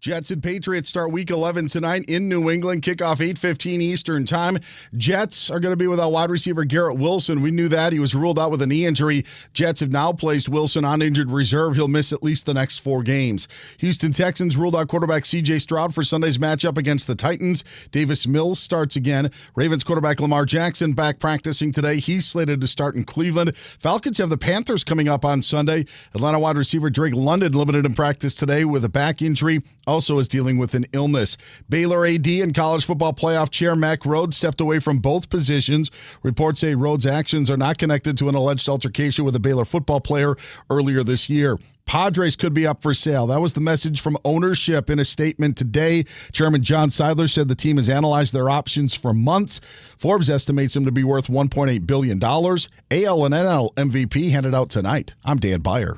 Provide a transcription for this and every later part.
Jets and Patriots start Week 11 tonight in New England. Kickoff 8:15 Eastern Time. Jets are going to be without wide receiver Garrett Wilson. We knew that. He was ruled out with a knee injury. Jets have now placed Wilson on injured reserve. He'll miss at least the next 4 games. Houston Texans ruled out quarterback C.J. Stroud for Sunday's matchup against the Titans. Davis Mills starts again. Ravens quarterback Lamar Jackson back practicing today. He's slated to start in Cleveland. Falcons have the Panthers coming up on Sunday. Atlanta wide receiver Drake London limited in practice today with a back injury. Also is dealing with an illness. Baylor AD and college football playoff chair Mack Rhoades stepped away from both positions. Reports say Rhoades' actions are not connected to an alleged altercation with a Baylor football player earlier this year. Padres could be up for sale. That was the message from ownership in a statement today. Chairman John Seidler said the team has analyzed their options for months. Forbes estimates them to be worth $1.8 billion. AL and NL MVP handed out tonight. I'm Dan Byer.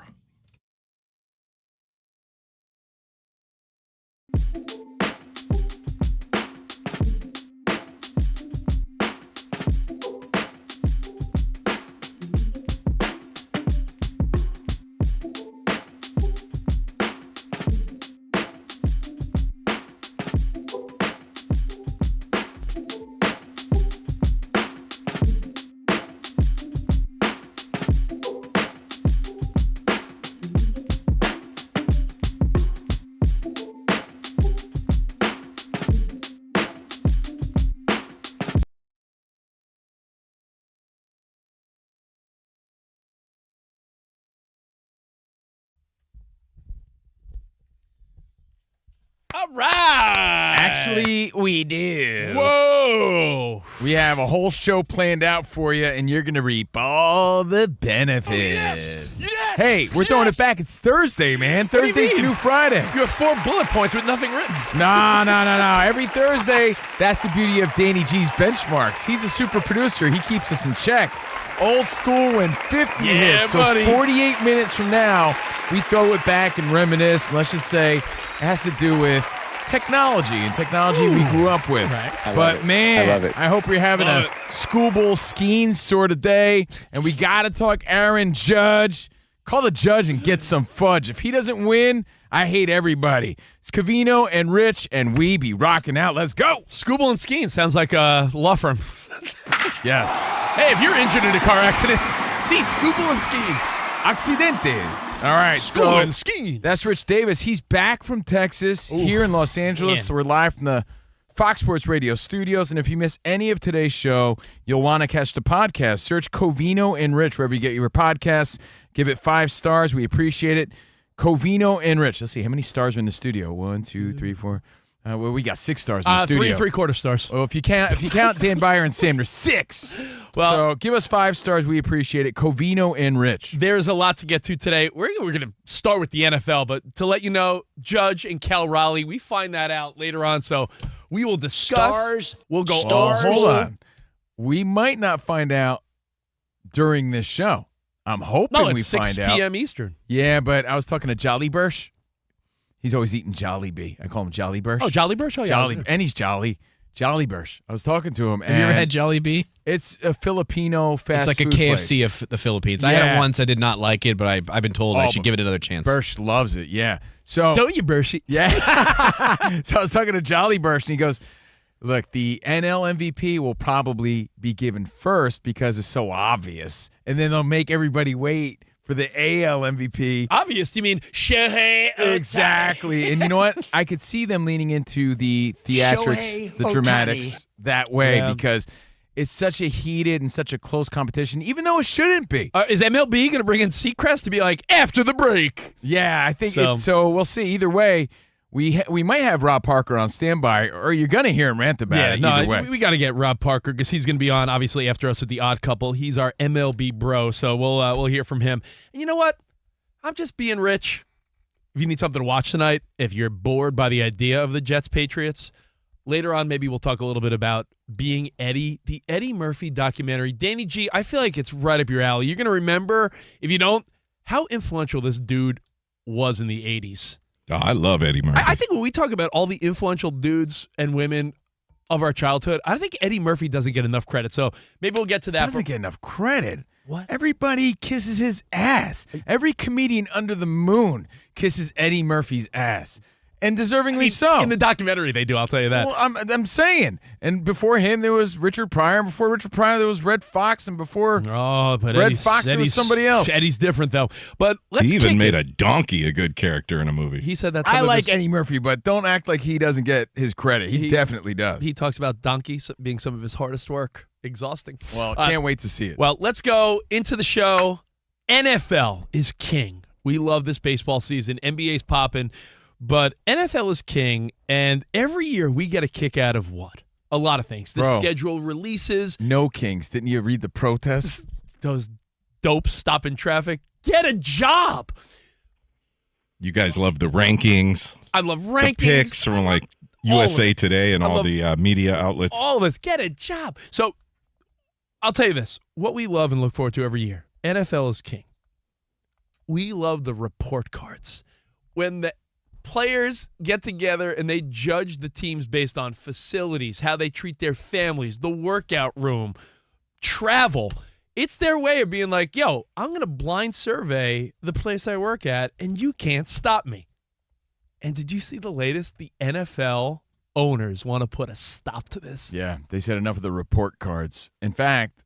All right. Actually, we do. Whoa. We have a whole show planned out for you, and you're going to reap all the benefits. Yes. Hey, we're throwing it back. It's Thursday, man. Thursday's the new Friday. You have 4 bullet points with nothing written. No. Every Thursday, that's the beauty of Danny G's benchmarks. He's a super producer. He keeps us in check. Old school when 50 hits. So buddy. 48 minutes from now, we throw it back and reminisce. And let's just say it has to do with technology and technology we grew up with. Right. But, man, I love it. I hope you're having Love a school bowl skiing sort of day. And we got to talk Aaron Judge. Call the judge and get some fudge. If he doesn't win, I hate everybody. It's Covino and Rich, and we be rocking out. Let's go. Scuba and skiing sounds like a law firm. Yes. Hey, if you're injured in a car accident, see Scuba and Skeens. Accidentes. All right, Scuba and Skeens. that's Rich Davis. He's back from Texas, here in Los Angeles. man. So we're live from the Fox Sports Radio studios. And if you miss any of today's show, you'll want to catch the podcast. Search Covino and Rich wherever you get your podcasts. Give it 5 stars. We appreciate it. Covino and Rich. Let's see, how many stars are in the studio? 1, 2, 3, 4. Well, we got 6 stars in the studio. 3 3/4 stars. Well, if you count Dan Byer and Sam, there's 6. Well, so give us 5 stars. We appreciate it. Covino and Rich. there's a lot to get to today. We're going to start with the NFL, but to let you know, Judge and Cal Raleigh, we find that out later on, so we will discuss. Stars. We'll go Stars. all Hold on. We might not find out during this show. I'm hoping No, we it's 6 find out. p.m. Eastern. Yeah, but I was talking to Jolly Bursch. He's always eating Jollibee. I call him Jolly Bursch. Oh, Jolly Bursch? Oh, yeah. Jolly, and he's jolly. Jolly Bursch. I was talking to him. Have you ever had Jollibee? It's a Filipino fast It's like a food KFC place. of the Philippines. I had Yeah. it once. I did not like it, but I've been told I should give it another chance. Bursch loves it, yeah. So Don't you, Burschy? Yeah. So I was talking to Jolly Bursch, and he goes, look, the NL MVP will probably be given first because it's so obvious. And then they'll make everybody wait for the AL MVP. Obvious. You mean Shohei Ohtani. Exactly. And you know what? I could see them leaning into the theatrics, Shohei the Ohtani. dramatics that way Yeah. because it's such a heated and such a close competition, even though it shouldn't be. Is MLB going to bring in Seacrest to be like, after the break? Yeah, I think So- so we'll see. Either way, we might have Rob Parker on standby, or you're going to hear him rant about it either way. we got to get Rob Parker because he's going to be on, obviously, after us with the Odd Couple. He's our MLB bro, so we'll hear from him. And you know what? I'm just being rich. If you need something to watch tonight, if you're bored by the idea of the Jets-Patriots, later on maybe we'll talk a little bit about Being Eddie, the Eddie Murphy documentary. Danny G, I feel like it's right up your alley. You're going to remember, if you don't, how influential this dude was in the 80s. Oh, I love Eddie Murphy. I think when we talk about all the influential dudes and women of our childhood, I think Eddie Murphy doesn't get enough credit. So maybe we'll get to that. Doesn't get enough credit. What? Everybody kisses his ass. Every comedian under the moon kisses Eddie Murphy's ass. And deservingly so. In the documentary, they do. I'll tell you that. Well, I'm saying. And before him, there was Richard Pryor. And before Richard Pryor, there was Red Fox. And before But Red Fox, there was somebody else. Eddie's different, though. But let's He even kick made it. a donkey a good character in a movie. He said that's I like Eddie Murphy, but don't act like he doesn't get his credit. He definitely does. He talks about Donkey being some of his hardest work. Exhausting. Well, can't wait to see it. Well, let's go into the show. NFL is king. We love this baseball season. NBA's popping. But NFL is king, and every year we get a kick out of what? A lot of things. The schedule releases. No Kings. Didn't you read the protests? Those dopes stopping traffic. Get a job. You guys love the rankings. I love rankings. The picks from like USA Today and all the media outlets. All of us. Get a job. So I'll tell you this. What we love and look forward to every year, NFL is king. We love the report cards. When the players get together and they judge the teams based on facilities, how they treat their families, the workout room, travel. It's their way of being like, yo, I'm going to blind survey the place I work at, and you can't stop me. And did you see the latest? The NFL owners want to put a stop to this. Yeah, they said enough of the report cards. In fact,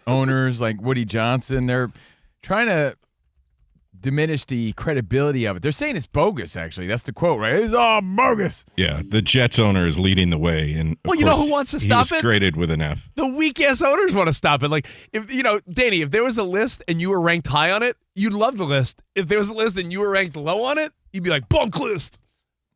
owners like Woody Johnson, they're trying to diminish the credibility of it. They're saying it's bogus, actually. That's the quote, right? It's all bogus. Yeah, the Jets owner is leading the way. And well, you know who wants to stop it? He was graded with an F. The weak-ass owners want to stop it. Like, if Danny, if there was a list and you were ranked high on it, you'd love the list. If there was a list and you were ranked low on it, you'd be like, bunk list.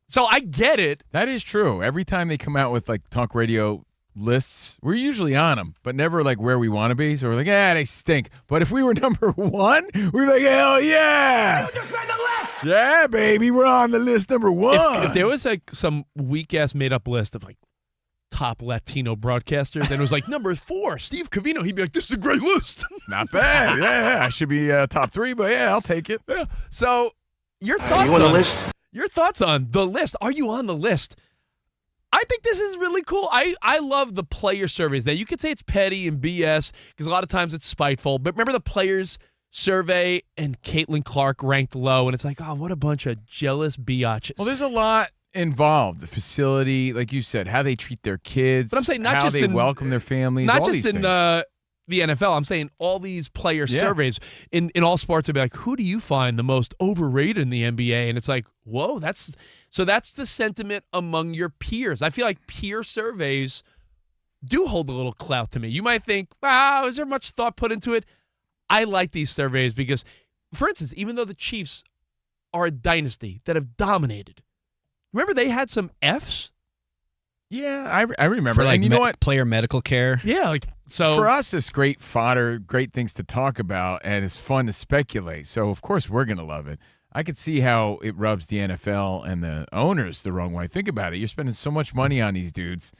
So I get it. That is true. Every time they come out with, like, talk radio lists, we're usually on them, but never like where we want to be. So we're like, they stink. But if we were number one, we're like, hell yeah! You just made the list. Yeah, baby, we're on the list number one. If there was like some weak ass made up list of like top Latino broadcasters, and it was like number 4, Steve Covino, he'd be like, this is a great list. Not bad. Yeah, I should be top 3, but yeah, I'll take it. Yeah. So your thoughts on the list? Your thoughts on the list? Are you on the list? I think this is really cool. I love the player surveys. Now, you could say it's petty and BS because a lot of times it's spiteful. But remember the players survey and Caitlin Clark ranked low, and it's like, oh, what a bunch of jealous biatches. Well, there's a lot involved. The facility, like you said, how they treat their kids. But I'm saying not how just they welcome their families. Not all just these in things. the NFL. I'm saying all these player surveys in all sports would be like, who do you find the most overrated in the NBA? And it's like, whoa, that's the sentiment among your peers. I feel like peer surveys do hold a little clout to me. You might think, wow, is there much thought put into it? I like these surveys because, for instance, even though the Chiefs are a dynasty that have dominated, remember they had some Fs? Yeah, I remember. For like and you know what? player medical care. Yeah, like so. For us, it's great fodder, great things to talk about, and it's fun to speculate. So, of course, we're going to love it. I could see how it rubs the NFL and the owners the wrong way. Think about it. You're spending so much money on these dudes,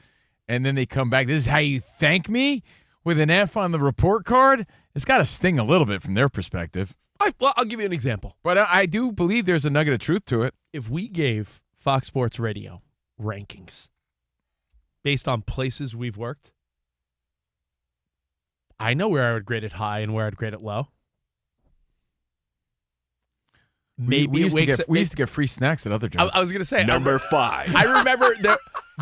and then they come back. This is how you thank me with an F on the report card? It's got to sting a little bit from their perspective. Well, I'll give you an example. But I do believe there's a nugget of truth to it. If we gave Fox Sports Radio rankings based on places we've worked, I know where I would grade it high and where I'd grade it low. Maybe we used to get free snacks at other jobs. I was going to say Number 5. I remember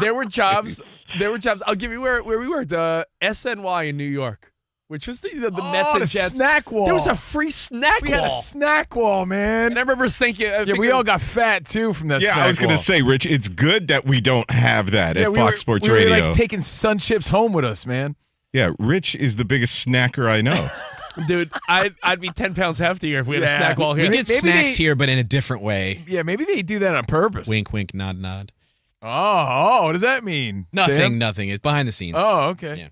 there were jobs. There were jobs. I'll give you where we worked. SNY in New York, which was the Mets and the Jets. snack wall. There was a free snack We wall. had a snack wall, man. And I remember thinking, We all got fat too from that. Yeah, snack I was going wall. to say, Rich, it's good that we don't have that at we Fox Sports we Radio. were like taking Sun Chips home with us, man. Yeah, Rich is the biggest snacker I know. Dude, I'd be 10 pounds heftier if we had a snack wall here. We get Maybe snacks they- here, but in a different way. Yeah, maybe they do that on purpose. Wink, wink, nod, nod. Oh, what does that mean? Nothing, Sam? nothing. It's behind the scenes. Oh, okay. Yeah.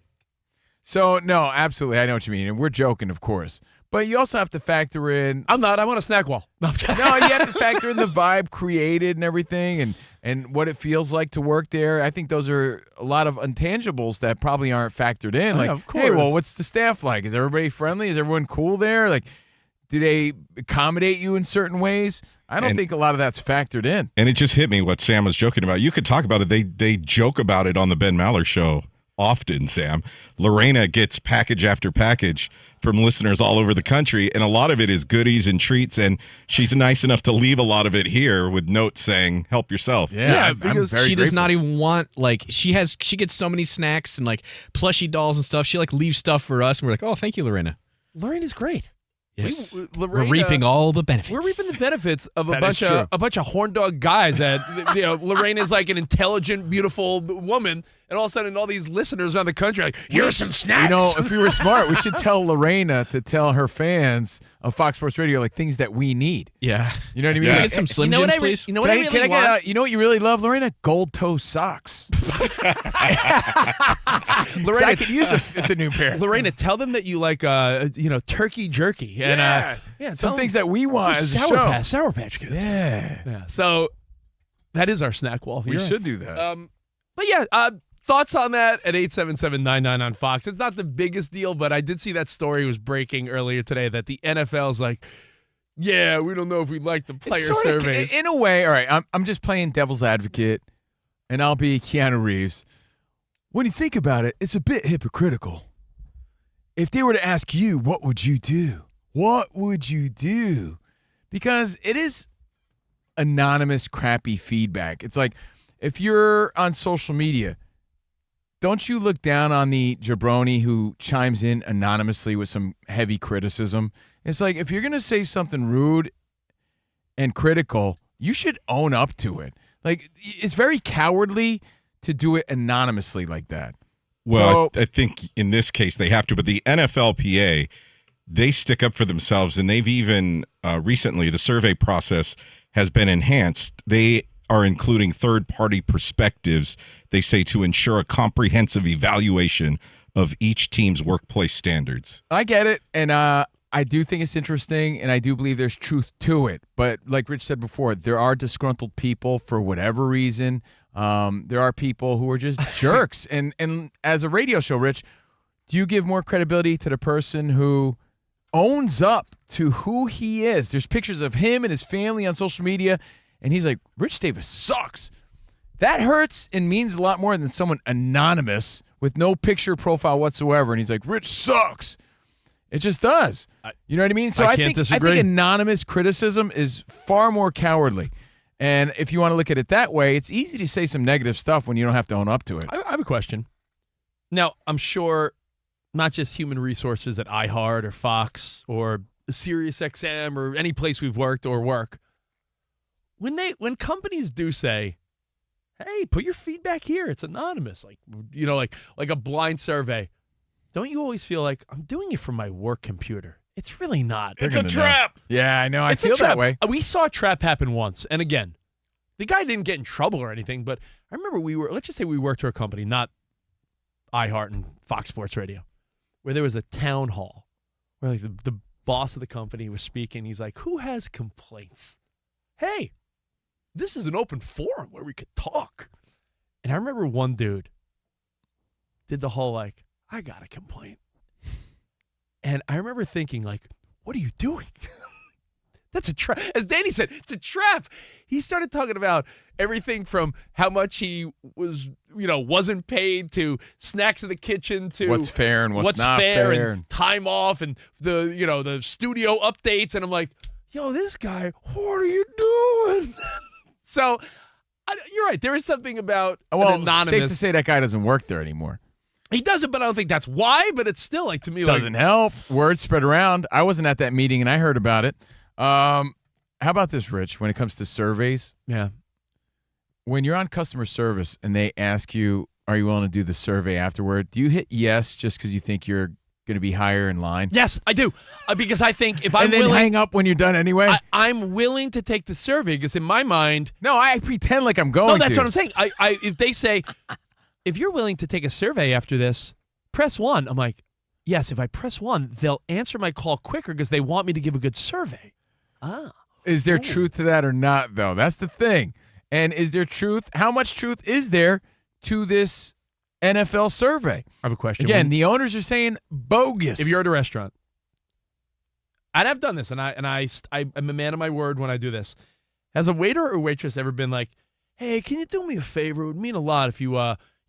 So, no, absolutely. I know what you mean. And we're joking, of course. But you also have to factor in. I'm not. I want a snack wall. No, you have to factor in the vibe created and everything and what it feels like to work there. I think those are a lot of intangibles that probably aren't factored in. Like, of hey, well, course. what's the staff like? Is everybody friendly? Is everyone cool there? Like, do they accommodate you in certain ways? I don't think a lot of that's factored in. And it just hit me what Sam was joking about. You could talk about it. They joke about it on the Ben Maller show often, Sam. Lorena gets package after package from listeners all over the country, and a lot of it is goodies and treats, and she's nice enough to leave a lot of it here with notes saying, help yourself. Yeah, I'm because very she does grateful. not even want, like, she gets so many snacks and like plushie dolls and stuff. She like leaves stuff for us, and we're like, oh, thank you, Lorena. Lorena's great. Yes, Lorena- we're reaping all the benefits. We're reaping the benefits of That is a bunch of horn dog guys that Lorena's like an intelligent, beautiful woman, and all of a sudden all these listeners around the country are like, here's some snacks. You know, if we were smart, we should tell Lorena to tell her fans of Fox Sports Radio like things that we need. Yeah, You know what I mean? Yeah. Like, get some Slim you know what Jims, I re- please. You know what I really can I want? get you know what you really love, Lorena? Gold toe socks. Lorena, So I could use it's a new pair. Lorena, tell them that you like turkey jerky and some tell things them- that we want as a Sour show. Sour Patch Kids. Yeah, Yeah. So that is our snack wall. we You're right. should do that. But yeah, thoughts on that at 877-99 on Fox. It's not the biggest deal, but I did see that story was breaking earlier today that the NFL's like, yeah, we don't know if we like the player It's sorta- surveys. in a way, all right, I'm just playing devil's advocate, and I'll be Keanu Reeves. When you think about it, it's a bit hypocritical. If they were to ask you, what would you do? What would you do? Because it is anonymous, crappy feedback. It's like if you're on social media, don't you look down on the jabroni who chimes in anonymously with some heavy criticism? It's like if you're going to say something rude and critical, you should own up to it. Like, it's very cowardly to do it anonymously like that. Well, So- I think in this case they have to, but the NFLPA, they stick up for themselves, and they've even recently, the survey process has been enhanced. They are including third-party perspectives, they say, to ensure a comprehensive evaluation of each team's workplace standards. I get it, and I do think it's interesting, and I do believe there's truth to it. But like Rich said before, there are disgruntled people for whatever reason. There are people who are just jerks. And as a radio show, Rich, do you give more credibility to the person who owns up to who he is? There's pictures of him and his family on social media, and he's like, Rich Davis sucks. That hurts and means a lot more than someone anonymous with no picture profile whatsoever, and he's like, Rich sucks. It just does. You know what I mean? So I I can't think disagree. anonymous criticism is far more cowardly. And if you want to look at it that way, it's easy to say some negative stuff when you don't have to own up to it. I have a question. Now, I'm sure not just human resources at iHeart or Fox or SiriusXM or any place we've worked or work, when companies do say, hey, put your feedback here, it's anonymous, like a blind survey, don't you always feel like I'm doing it from my work compuputer? It's really not. They're gonna know. Yeah, I know. I It's a feel that trap. way. We saw a trap happen once, and again, the guy didn't get in trouble or anything, but I remember let's just say we worked for a company, not iHeart and Fox Sports Radio, where there was a town hall where like the boss of the company was speaking. He's like, who has complaints? Hey, this is an open forum where we could talk. And I remember one dude did the whole like, I got a complaint. And I remember thinking like, what are you doing? That's a trap. As Danny said, it's a trap. He started talking about everything from how much he wasn't paid to snacks in the kitchen to What's fair and what's not fair fair. and time off and the studio updates. And I'm like, yo, this guy, what are you doing? So you're right. There is something about an Well, anonymous. safe to say that guy doesn't work there anymore. He doesn't, but I don't think that's why. But it's still like to me Doesn't help. Word spread around. I wasn't at that meeting, and I heard about it. How about this, Rich, when it comes to surveys? yeah. When you're on customer service and they ask you, are you willing to do the survey afterward, do you hit yes just because you think you're going to be higher in line? Yes, I do. Because I think if I'm and then willing, hang up when you're done anyway? I'm willing to take the survey because in my mind, No, I pretend like I'm going no, that's to. what I'm saying. If they say, if you're willing to take a survey after this, press 1. I'm like, yes, if I press 1, they'll answer my call quicker because they want me to give a good survey. Is there truth to that or not, though? That's the thing. And is there truth? How much truth is there to this NFL survey? I have a question. Again, the owners are saying bogus. If you're at a restaurant, and I've done this, and I'm a man of my word when I do this. Has a waiter or waitress ever been like, hey, can you do me a favor? It would mean a lot if you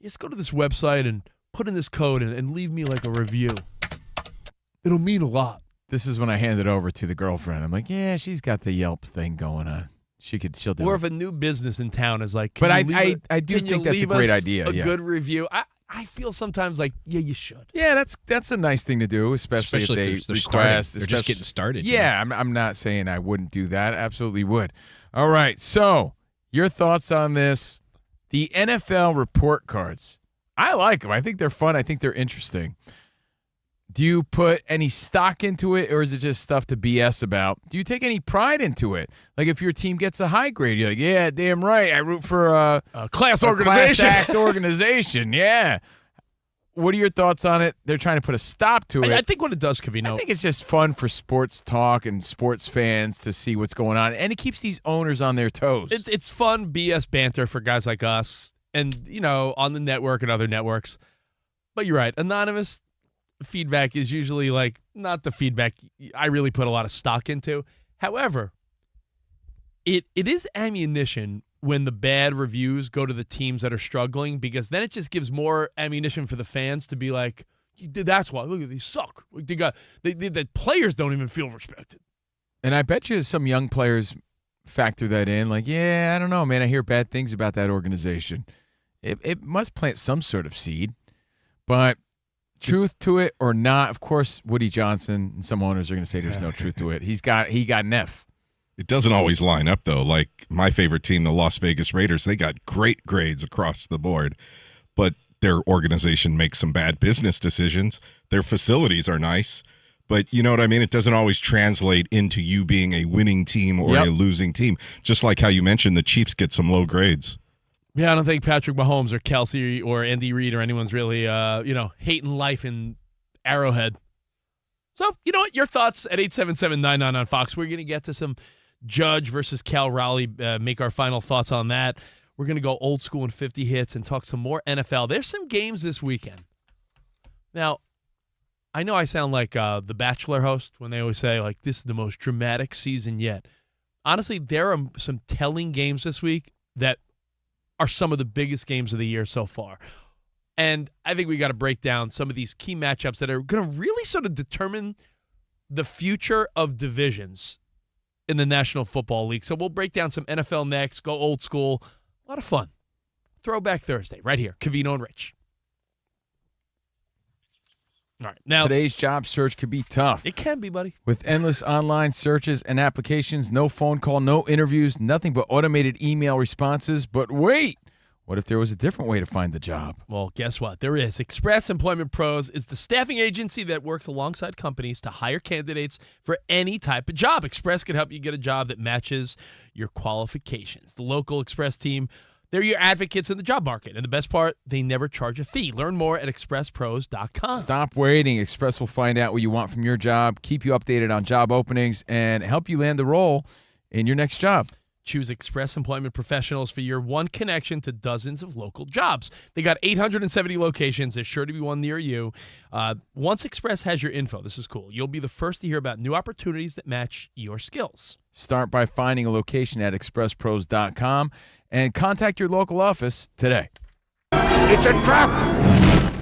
just go to this website and put in this code and leave me like a review. It'll mean a lot. This is when I hand it over to the girlfriend. I'm like, yeah, she's got the Yelp thing going on. She'll do Or it. if a new business in town is like, But I do can you think that's a leave great us idea. A Yeah. good review. I feel sometimes like, yeah, you should. Yeah, that's a nice thing to do, especially if they they're starting. request. They're just getting started. Yeah, I'm not saying I wouldn't do that. Absolutely would. All right, so your thoughts on this? The NFL report cards. I like them. I think they're fun. I think they're interesting. Do you put any stock into it, or is it just stuff to BS about? Do you take any pride into it? Like if your team gets a high grade, you're like, yeah, damn right. I root for a Class a organization. class act organization. Yeah. What are your thoughts on it? They're trying to put a stop to it. I think what it does, Covino. I think it's just fun for sports talk and sports fans to see what's going on, and it keeps these owners on their toes. It's fun BS banter for guys like us and, on the network and other networks. But you're right. Anonymous feedback is usually like not the feedback I really put a lot of stock into. However, it is ammunition when the bad reviews go to the teams that are struggling, because then it just gives more ammunition for the fans to be like, that's why. Look, they suck. The players don't even feel respected. And I bet you some young players factor that in. Like, yeah, I don't know, man. I hear bad things about that organization. It must plant some sort of seed. But truth to it or not, of course, Woody Johnson and some owners are going to say there's no truth to it. He got an F. It doesn't always line up, though. Like my favorite team, the Las Vegas Raiders, they got great grades across the board, but their organization makes some bad business decisions. Their facilities are nice, but you know what I mean? It doesn't always translate into you being a winning team or a losing team. Just like how you mentioned, the Chiefs get some low grades. Yeah, I don't think Patrick Mahomes or Kelsey or Andy Reid or anyone's really, hating life in Arrowhead. So, you know what? Your thoughts at 877-99 on Fox. We're going to get to some Judge versus Cal Raleigh, make our final thoughts on that. We're going to go old school and 50 hits and talk some more NFL. There's some games this weekend. Now, I know I sound like the Bachelor host when they always say, like, this is the most dramatic season yet. Honestly, there are some telling games this week that are some of the biggest games of the year so far. And I think we got to break down some of these key matchups that are going to really sort of determine the future of divisions in the National Football League. So we'll break down some NFL next, go old school. A lot of fun. Throwback Thursday right here, Covino and Rich. All right. Now, Today's job search could be tough. it can be, buddy. With endless online searches and applications, no phone call, no interviews, nothing but automated email responses. But wait, what if there was a different way to find the job? Well, guess what? There is. Express Employment Pros is the staffing agency that works alongside companies to hire candidates for any type of job. Express can help you get a job that matches your qualifications. The local Express team, they're your advocates in the job market. And the best part, they never charge a fee. Learn more at expresspros.com. Stop waiting. Express will find out what you want from your job, keep you updated on job openings, and help you land the role in your next job. Choose Express Employment Professionals for your one connection to dozens of local jobs. They got 870 locations. There's sure to be one near you. Once Express has your info, this is cool, you'll be the first to hear about new opportunities that match your skills. Start by finding a location at expresspros.com and contact your local office today. It's a trap!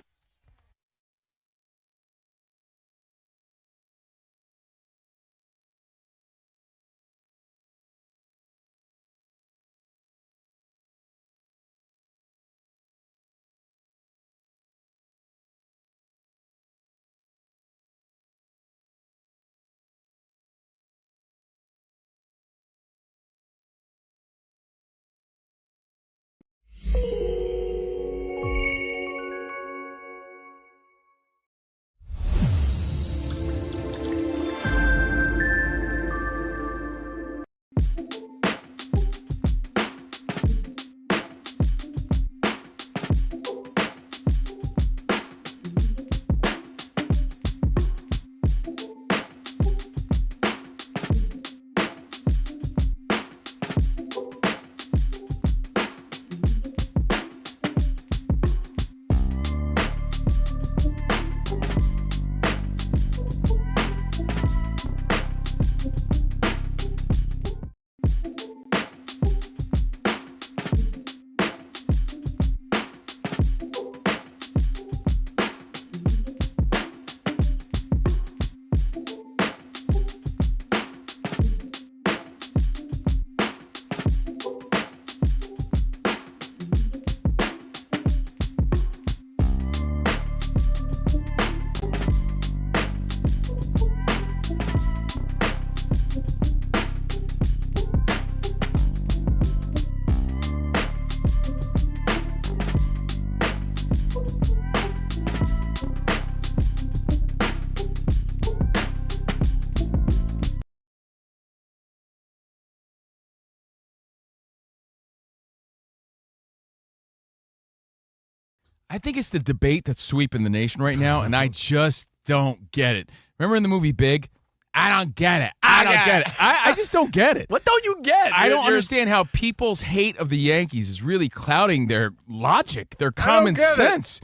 I think it's the debate that's sweeping the nation right now, and I just don't get it. Remember in the movie Big? I don't get it. I don't get it. I just don't get it. What don't you get? I don't understand how people's hate of the Yankees is really clouding their logic, their common sense.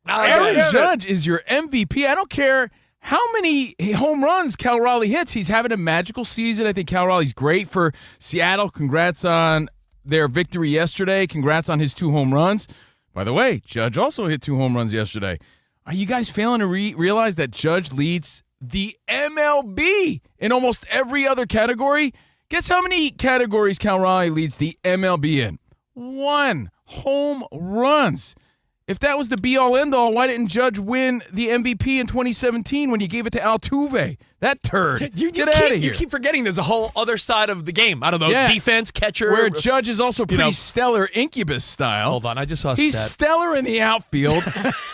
Aaron Judge is your MVP. I don't care how many home runs Cal Raleigh hits. He's having a magical season. I think Cal Raleigh's great for Seattle. Congrats on their victory yesterday. Congrats on his 2 home runs. By the way, Judge also hit 2 home runs yesterday. Are you guys failing to realize that Judge leads the MLB in almost every other category? Guess how many categories Cal Raleigh leads the MLB in? 1 home runs. If that was the be-all, end-all, why didn't Judge win the MVP in 2017 when you gave it to Altuve? That turd. Get out of here. You keep forgetting there's a whole other side of the game. I don't know, defense, catcher. Where Judge is also pretty stellar Incubus style. Hold on, I just saw a He's stat. stellar in the outfield.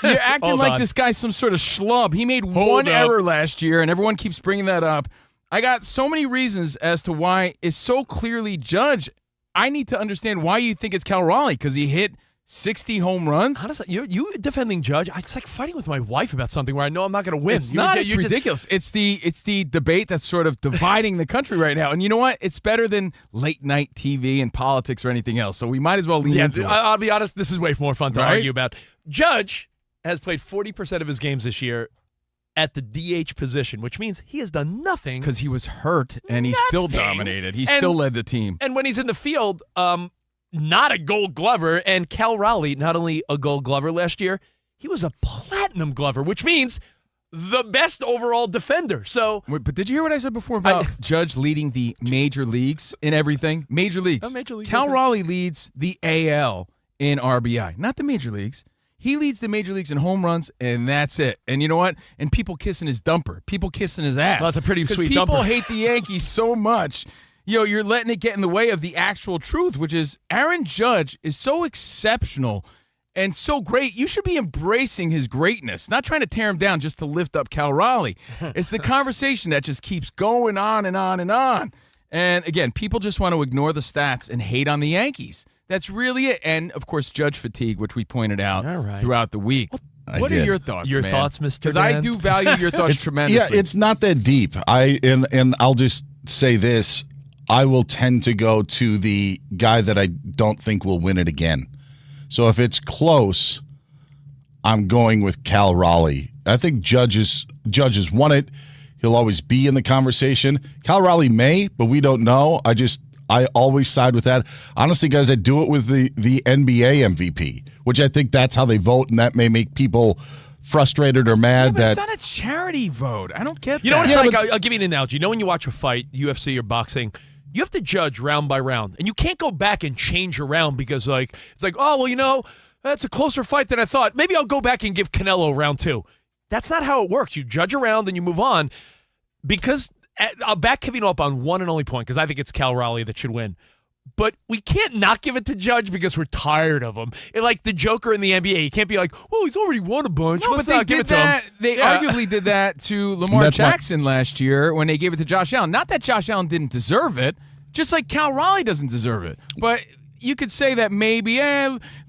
You're acting like this guy's some sort of schlub. He made one error last year, and everyone keeps bringing that up. I got so many reasons as to why it's so clearly Judge. I need to understand why you think it's Cal Raleigh, because he hit 60 home runs? Honestly, you defending Judge, it's like fighting with my wife about something where I know I'm not going to win. It's not. It's ridiculous. It's the debate that's sort of dividing the country right now. And you know what? It's better than late night TV and politics or anything else. So we might as well lean into it. I'll be honest, this is way more fun to argue about. Judge has played 40% of his games this year at the DH position, which means he has done nothing. Because he was hurt, and he still dominated. He still led the team. And when he's in the field, not a Gold Glover, and Cal Raleigh, not only a Gold Glover last year, he was a Platinum Glover, which means the best overall defender. So, wait, but did you hear what I said before about Judge leading the major leagues in everything? Major leagues. Major leagues. Cal Raleigh leads the AL in RBI, not the major leagues. He leads the major leagues in home runs, and that's it. And you know what? And people kissing his dumper. People kissing his ass. Well, that's a pretty sweet people dumper. Hate the Yankees so much. You're letting it get in the way of the actual truth, which is Aaron Judge is so exceptional and so great. You should be embracing his greatness, not trying to tear him down just to lift up Cal Raleigh. It's the conversation that just keeps going on and on and on. And again, people just want to ignore the stats and hate on the Yankees. That's really it. And, of course, Judge fatigue, which we pointed out throughout the week. What are your thoughts, Your man? thoughts, Mr. Because I do value your thoughts tremendously. Yeah, it's not that deep. And I'll just say this. I will tend to go to the guy that I don't think will win it again. So if it's close, I'm going with Cal Raleigh. I think Judge has won it. He'll always be in the conversation. Cal Raleigh may, but we don't know. I always side with that. Honestly, guys, I do it with the NBA MVP, which I think that's how they vote, and that may make people frustrated or mad it's not a charity vote. I don't get that. You know what it's like? I'll give you an analogy. You know when you watch a fight, UFC or boxing, you have to judge round by round, and you can't go back and change your round because it's like, oh, well, that's a closer fight than I thought. Maybe I'll go back and give Canelo round 2. That's not how it works. You judge a round and you move on. Because I'll back Covino up on one and only point because I think it's Cal Raleigh that should win. But we can't not give it to Judge because we're tired of him. Like the Joker in the NBA, you can't be like, well, he's already won a bunch. No, Let's but not give it to him. They arguably did that to Lamar Jackson last year when they gave it to Josh Allen. Not that Josh Allen didn't deserve it, just like Cal Raleigh doesn't deserve it. But you could say that maybe,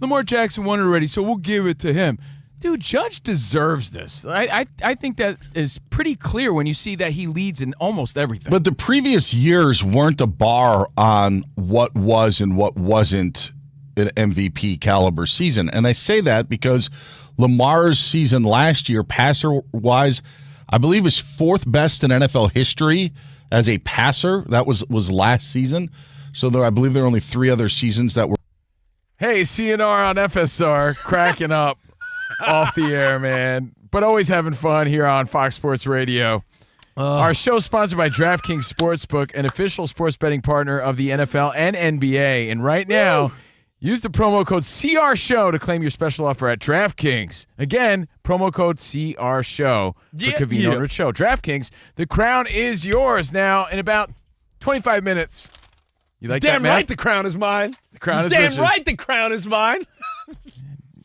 Lamar Jackson won it already, so we'll give it to him. Dude, Judge deserves this. I think that is pretty clear when you see that he leads in almost everything. But the previous years weren't a bar on what was and what wasn't an MVP caliber season. And I say that because Lamar's season last year, passer-wise, I believe is 4th best in NFL history as a passer. That was last season. So I believe there are only 3 other seasons that were. Hey, CNR on FSR, cracking up. Off the air, man. But always having fun here on Fox Sports Radio. Our show is sponsored by DraftKings Sportsbook, an official sports betting partner of the NFL and NBA. And right now, use the promo code CRSHOW to claim your special offer at DraftKings. Again, promo code CRSHOW for Covino Rich Show. DraftKings, the crown is yours now in about 25 minutes. You like that, man? Damn right the crown is mine. The crown is Damn Rich's. right the crown is mine.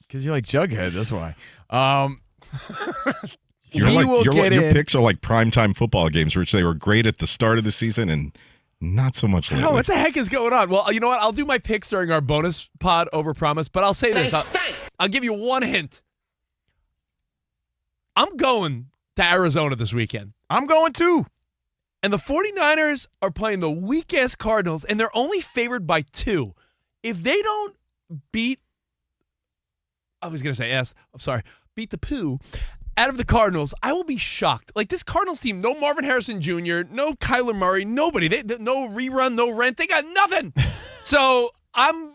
Because you're like Jughead, that's why. Your picks are like primetime football games, which they were great at the start of the season and not so much lately. Oh, what the heck is going on? Well, you know what? I'll do my picks during our bonus pod over promise, but I'll say this. I'll give you one hint. I'm going to Arizona this weekend. I'm going too. And the 49ers are playing the weak-ass Cardinals, and they're only favored by 2. If they don't beat, I was going to say S, I'm sorry, beat the poo out of the Cardinals, I will be shocked. Like, this Cardinals team, no Marvin Harrison Jr., no Kyler Murray, nobody. No rerun, no rent. They got nothing. So I'm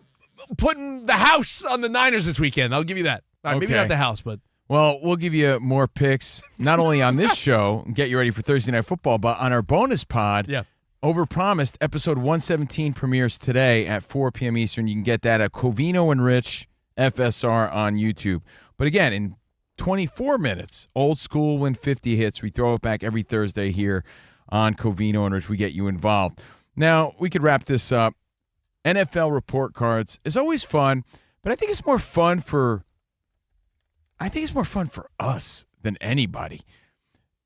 putting the house on the Niners this weekend. I'll give you that. All right, maybe Okay. not the house, but. Well, we'll give you more picks, not only on this show, and get you ready for Thursday Night Football, but on our bonus pod. Yeah. Overpromised, episode 117 premieres today at 4 p.m. Eastern. You can get that at Covino and Rich FSR on YouTube. But again, in 24 minutes, old school Win 50 hits. We throw it back every Thursday here on Covino and Rich. We get you involved. Now, we could wrap this up. NFL report cards is always fun, but I think it's more fun for us than anybody.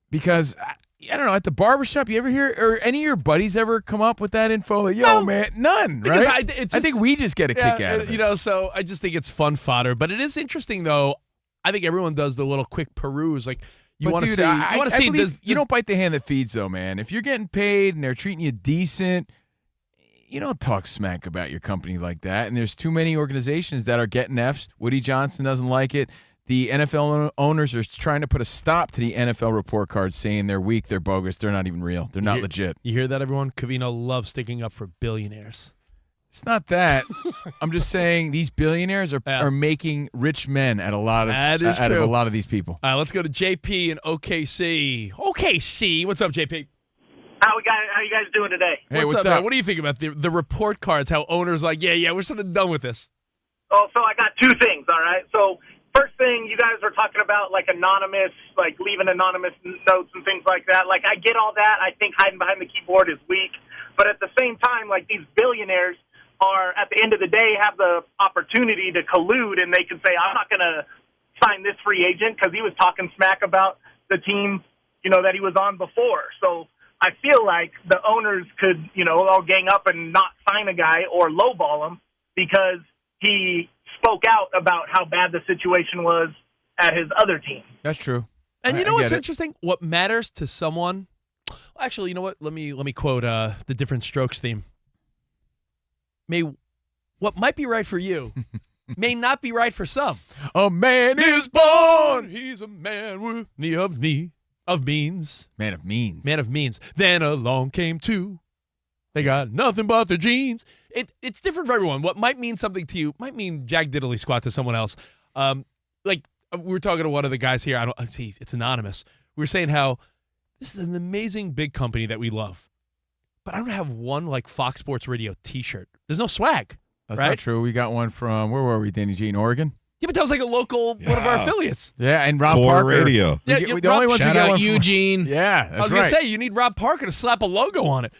Because, I don't know, at the barbershop, you ever hear, or any of your buddies ever come up with that info? Like, yo, No. man, none, Because right? I think we just get a kick out of it. You know, so I just think it's fun fodder. But it is interesting, though. I think everyone does the little quick peruse. Like, you But want to dude, see, I you want to see, believe you don't bite the hand that feeds, though, man. If you're getting paid and they're treating you decent, you don't talk smack about your company like that. And there's too many organizations that are getting Fs. Woody Johnson doesn't like it. The NFL owners are trying to put a stop to the NFL report cards, saying they're weak, they're bogus, they're not even real, they're not legit. You hear that, everyone? Covino loves sticking up for billionaires. It's not that. I'm just saying these billionaires are making rich men out of a lot of these people. All right, let's go to JP in OKC. OKC, what's up, JP? How you guys doing today? Hey, what's man? up? What do you think about the report cards? How owners like, yeah, we're sort of done with this. Oh, so I got two things, all right? So first thing, you guys are talking about, like, anonymous, like, leaving anonymous notes and things like that. Like, I get all that. I think hiding behind the keyboard is weak. But at the same time, like, these billionaires are, at the end of the day, have the opportunity to collude, and they can say, I'm not going to sign this free agent because he was talking smack about the team, that he was on before. So I feel like the owners could, all gang up and not sign a guy or lowball him because he spoke out about how bad the situation was at his other team. That's true. And I you know what's get it. interesting? What matters to someone? Actually, you know what? Let me quote the Different Strokes theme. What might be right for you may not be right for some. A man is born. He's a man worthy of means. Man of means. Man of means. Then along came two. They got nothing but their jeans. It's different for everyone. What might mean something to you might mean Jack Diddley squat to someone else. We were talking to one of the guys here. It's anonymous. We were saying how this is an amazing big company that we love, but I don't have one like Fox Sports Radio T-shirt. There's no swag. That's right? not true. We got one from, where were we, Danny G, in Oregon? Yeah, but that was like a local one of our affiliates. Yeah, and Rob Core Parker. Radio. We Yeah, get- yeah, the only Rob- ones we Shout get out one from- Eugene. Yeah, that's I was right. gonna say you need Rob Parker to slap a logo on it.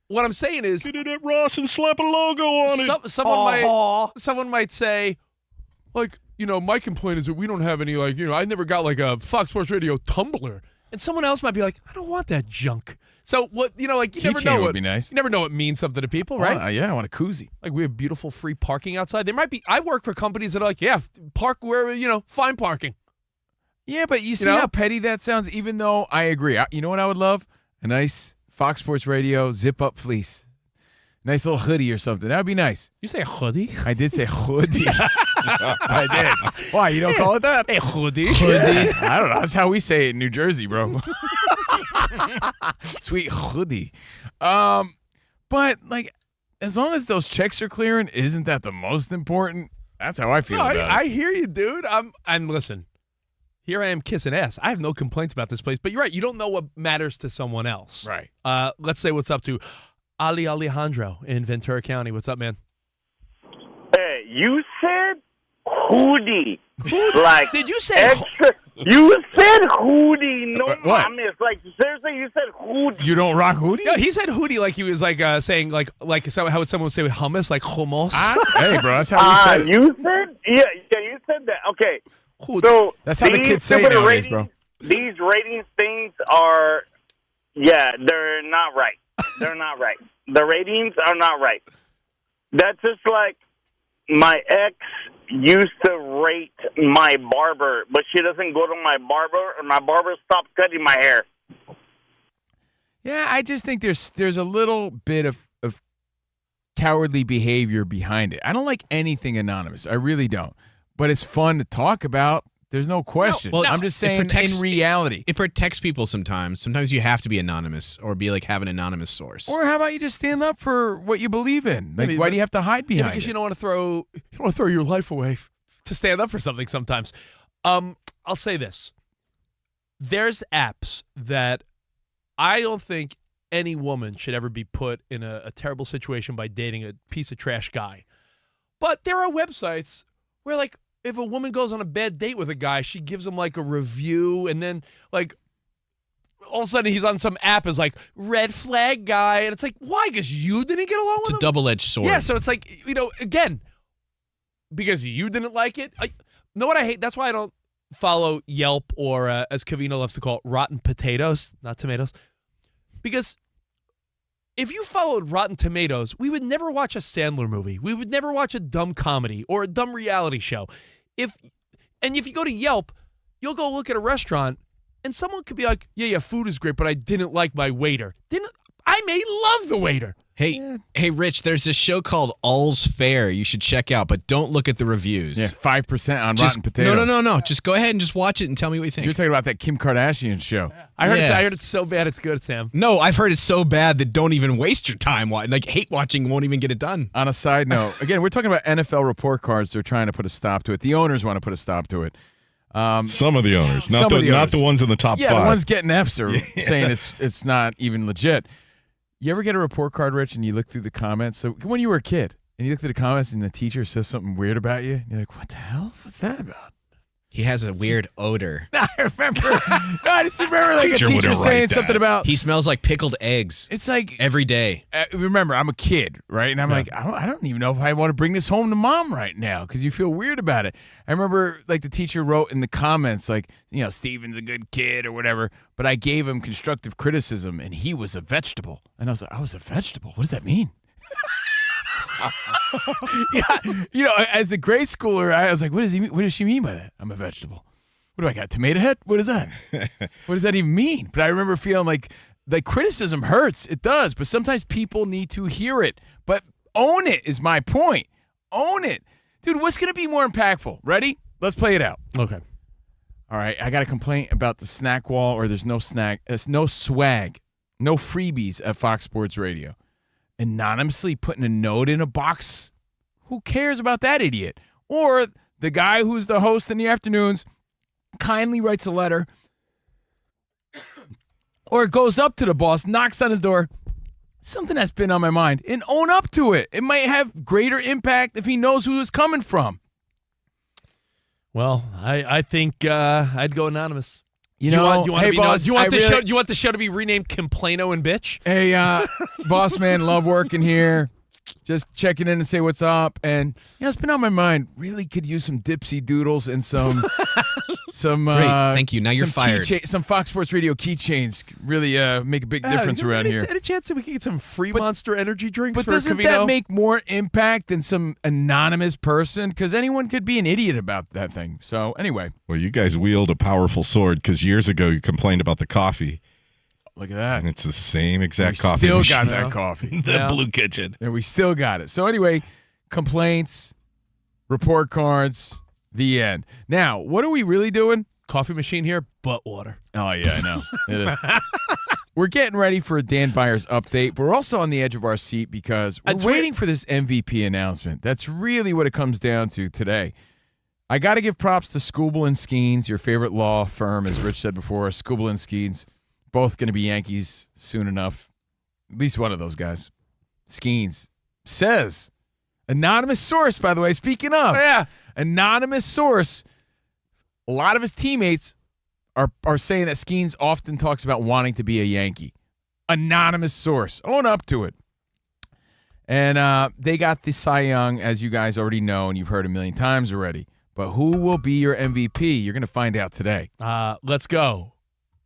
What I'm saying is, Get it at Ross and slap a logo on it. someone might say, like, my complaint is that we don't have any, like, I never got like a Fox Sports Radio tumbler, and someone else might be like, I don't want that junk. So what, like, you never Keychain know would what be nice. You never know what means something to people, right? Yeah, I want a koozie. Like, we have beautiful free parking outside. There might be. I work for companies that are like, yeah, park where fine parking. Yeah, but you see know? how petty that sounds, even though I agree. You know what I would love? A nice Fox Sports Radio zip-up fleece. Nice little hoodie or something. That would be nice. You say hoodie? I did say hoodie. I did. Why, you don't call it that? Hey, hoodie. Hoodie. I don't know. That's how we say it in New Jersey, bro. Sweet hoodie. But, like, as long as those checks are clearing, isn't that the most important? That's how I feel No, about it. I hear you, dude. And listen, here I am kissing ass. I have no complaints about this place, but you're right. You don't know what matters to someone else. Right. Let's say what's up to Ali Alejandro in Ventura County. What's up, man? Hey, you said hoodie. Like, Did you say extra? You said hoodie. No, What? mames. Like, seriously, you said hoodie. You don't rock hoodies? No, he said hoodie like he was like saying like how would someone say with hummus, like hummus. Hey, bro, that's how we said it. You said? Yeah, you said that. Okay. Hoodie. So That's how the these kids say it stupid nowadays, ratings, bro. These ratings things are, they're not right. They're not right. The ratings are not right. That's just like my ex used to rate my barber, but she doesn't go to my barber, or my barber stopped cutting my hair. Yeah, I just think there's a little bit of cowardly behavior behind it. I don't like anything anonymous. I really don't. But it's fun to talk about. There's no question. Well, I'm just saying in reality. It protects people sometimes. Sometimes you have to be anonymous or have an anonymous source. Or how about you just stand up for what you believe in? Like, why do you have to hide behind because it? you don't want to throw your life away to stand up for something sometimes. I'll say this. There's apps that I don't think any woman should ever be put in a terrible situation by dating a piece of trash guy. But there are websites where, like, if a woman goes on a bad date with a guy, she gives him, like, a review, and then, like, all of a sudden he's on some app as, like, red flag guy, and it's like, why? Because you didn't get along with him? It's a double-edged sword. Yeah, so it's like, again, because you didn't like it. Know what I hate? That's why I don't follow Yelp or, as Covino loves to call it, Rotten Potatoes, not tomatoes. Because if you followed Rotten Tomatoes, we would never watch a Sandler movie. We would never watch a dumb comedy or a dumb reality show. If you go to Yelp, you'll go look at a restaurant, and someone could be like, yeah, food is great, but I didn't like my waiter. I may love the waiter. Hey, Rich, there's this show called All's Fair you should check out, but don't look at the reviews. Yeah, 5% on Rotten Potatoes. No. Just go ahead and just watch it and tell me what you think. You're talking about that Kim Kardashian show. I heard it's so bad it's good, Sam. No, I've heard it's so bad that don't even waste your time. Like, hate watching won't even get it done. On a side note, again, we're talking about NFL report cards. They're trying to put a stop to it. The owners want to put a stop to it. Some of the owners, not the ones in the top 5. Yeah, the ones getting Fs are saying it's not even legit. You ever get a report card, Rich, and you look through the comments? So when you were a kid, and you look through the comments, and the teacher says something weird about you, and you're like, what the hell? What's that about? He has a weird odor. I just remember like a teacher saying something about... He smells like pickled eggs. It's like... Every day. Remember, I'm a kid, right? And I'm like, I don't even know if I want to bring this home to mom right now because you feel weird about it. I remember like the teacher wrote in the comments like, Steven's a good kid or whatever, but I gave him constructive criticism and he was a vegetable. And I was like, I was a vegetable? What does that mean? Yeah, as a grade schooler, I was like, what does she mean by that? I'm a vegetable. What do I got? Tomato head? What is that? What does that even mean? But I remember feeling like criticism hurts. It does. But sometimes people need to hear it. But own it is my point. Own it. Dude, what's going to be more impactful? Ready? Let's play it out. Okay. All right. I got a complaint about the snack wall or there's no snack. There's no swag. No freebies at Fox Sports Radio. Anonymously putting a note in a box. Who cares about that idiot? Or the guy who's the host in the afternoons kindly writes a letter or goes up to the boss, knocks on his door, something that's been on my mind, and own up to it. It might have greater impact if he knows who it's coming from. Well, I think I'd go anonymous. Do you want the show to be renamed Complaino and Bitch? Hey, boss man, love working here. Just checking in and say what's up. And it's been on my mind. Really could use some dipsy doodles and some Great, thank you. Now you're fired. Some Fox Sports Radio keychains really make a big difference around here. Any chance that we can get some free Monster energy drinks but for doesn't Covino? That make more impact than some anonymous person? Because anyone could be an idiot about that thing. So anyway. Well, you guys wield a powerful sword because years ago you complained about the coffee. Look at that. And it's the same exact coffee still machine. got that coffee. The Blue Kitchen. And we still got it. So anyway, complaints, report cards, the end. Now, what are we really doing? Coffee machine here, butt water. Oh, yeah, I know. It is. We're getting ready for a Dan Byers update. We're also on the edge of our seat because we're waiting for this MVP announcement. That's really what it comes down to today. I got to give props to Scoobel and Skeens, your favorite law firm, as Rich said before. Scoobel and Skeens, both going to be Yankees soon enough. At least one of those guys. Skeens says, anonymous source, by the way, speaking of. Oh, yeah. Anonymous source. A lot of his teammates are saying that Skeens often talks about wanting to be a Yankee. Anonymous source. Own up to it. And they got the Cy Young, as you guys already know, and you've heard a million times already. But who will be your MVP? You're going to find out today. Let's go.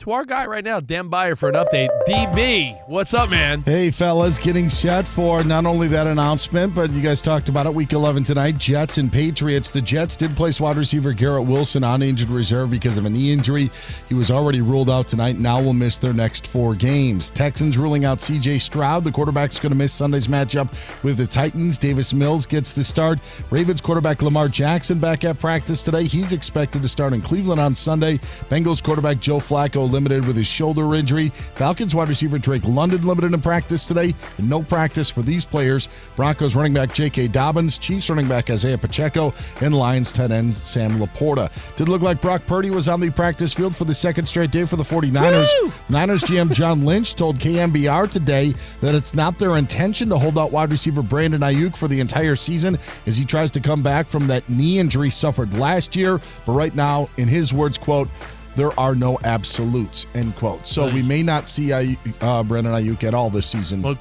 to our guy right now, Dan Byer, for an update. DB, what's up, man? Hey, fellas, getting set for not only that announcement, but you guys talked about it, Week 11 tonight, Jets and Patriots. The Jets did place wide receiver Garrett Wilson on injured reserve because of a knee injury. He was already ruled out tonight, now will miss their next 4 games. Texans ruling out C.J. Stroud. The quarterback's going to miss Sunday's matchup with the Titans. Davis Mills gets the start. Ravens quarterback Lamar Jackson back at practice today. He's expected to start in Cleveland on Sunday. Bengals quarterback Joe Flacco limited with his shoulder injury. Falcons wide receiver Drake London limited in practice today, and no practice for these players. Broncos running back J.K. Dobbins, Chiefs running back Isaiah Pacheco, and Lions tight end Sam Laporta. Did look like Brock Purdy was on the practice field for the second straight day for the 49ers. Woo! Niners GM John Lynch told KMBR today that it's not their intention to hold out wide receiver Brandon Ayuk for the entire season as he tries to come back from that knee injury suffered last year. But right now, in his words, quote, there are no absolutes, end quote. So we may not see Brandon Ayuk at all this season. Well,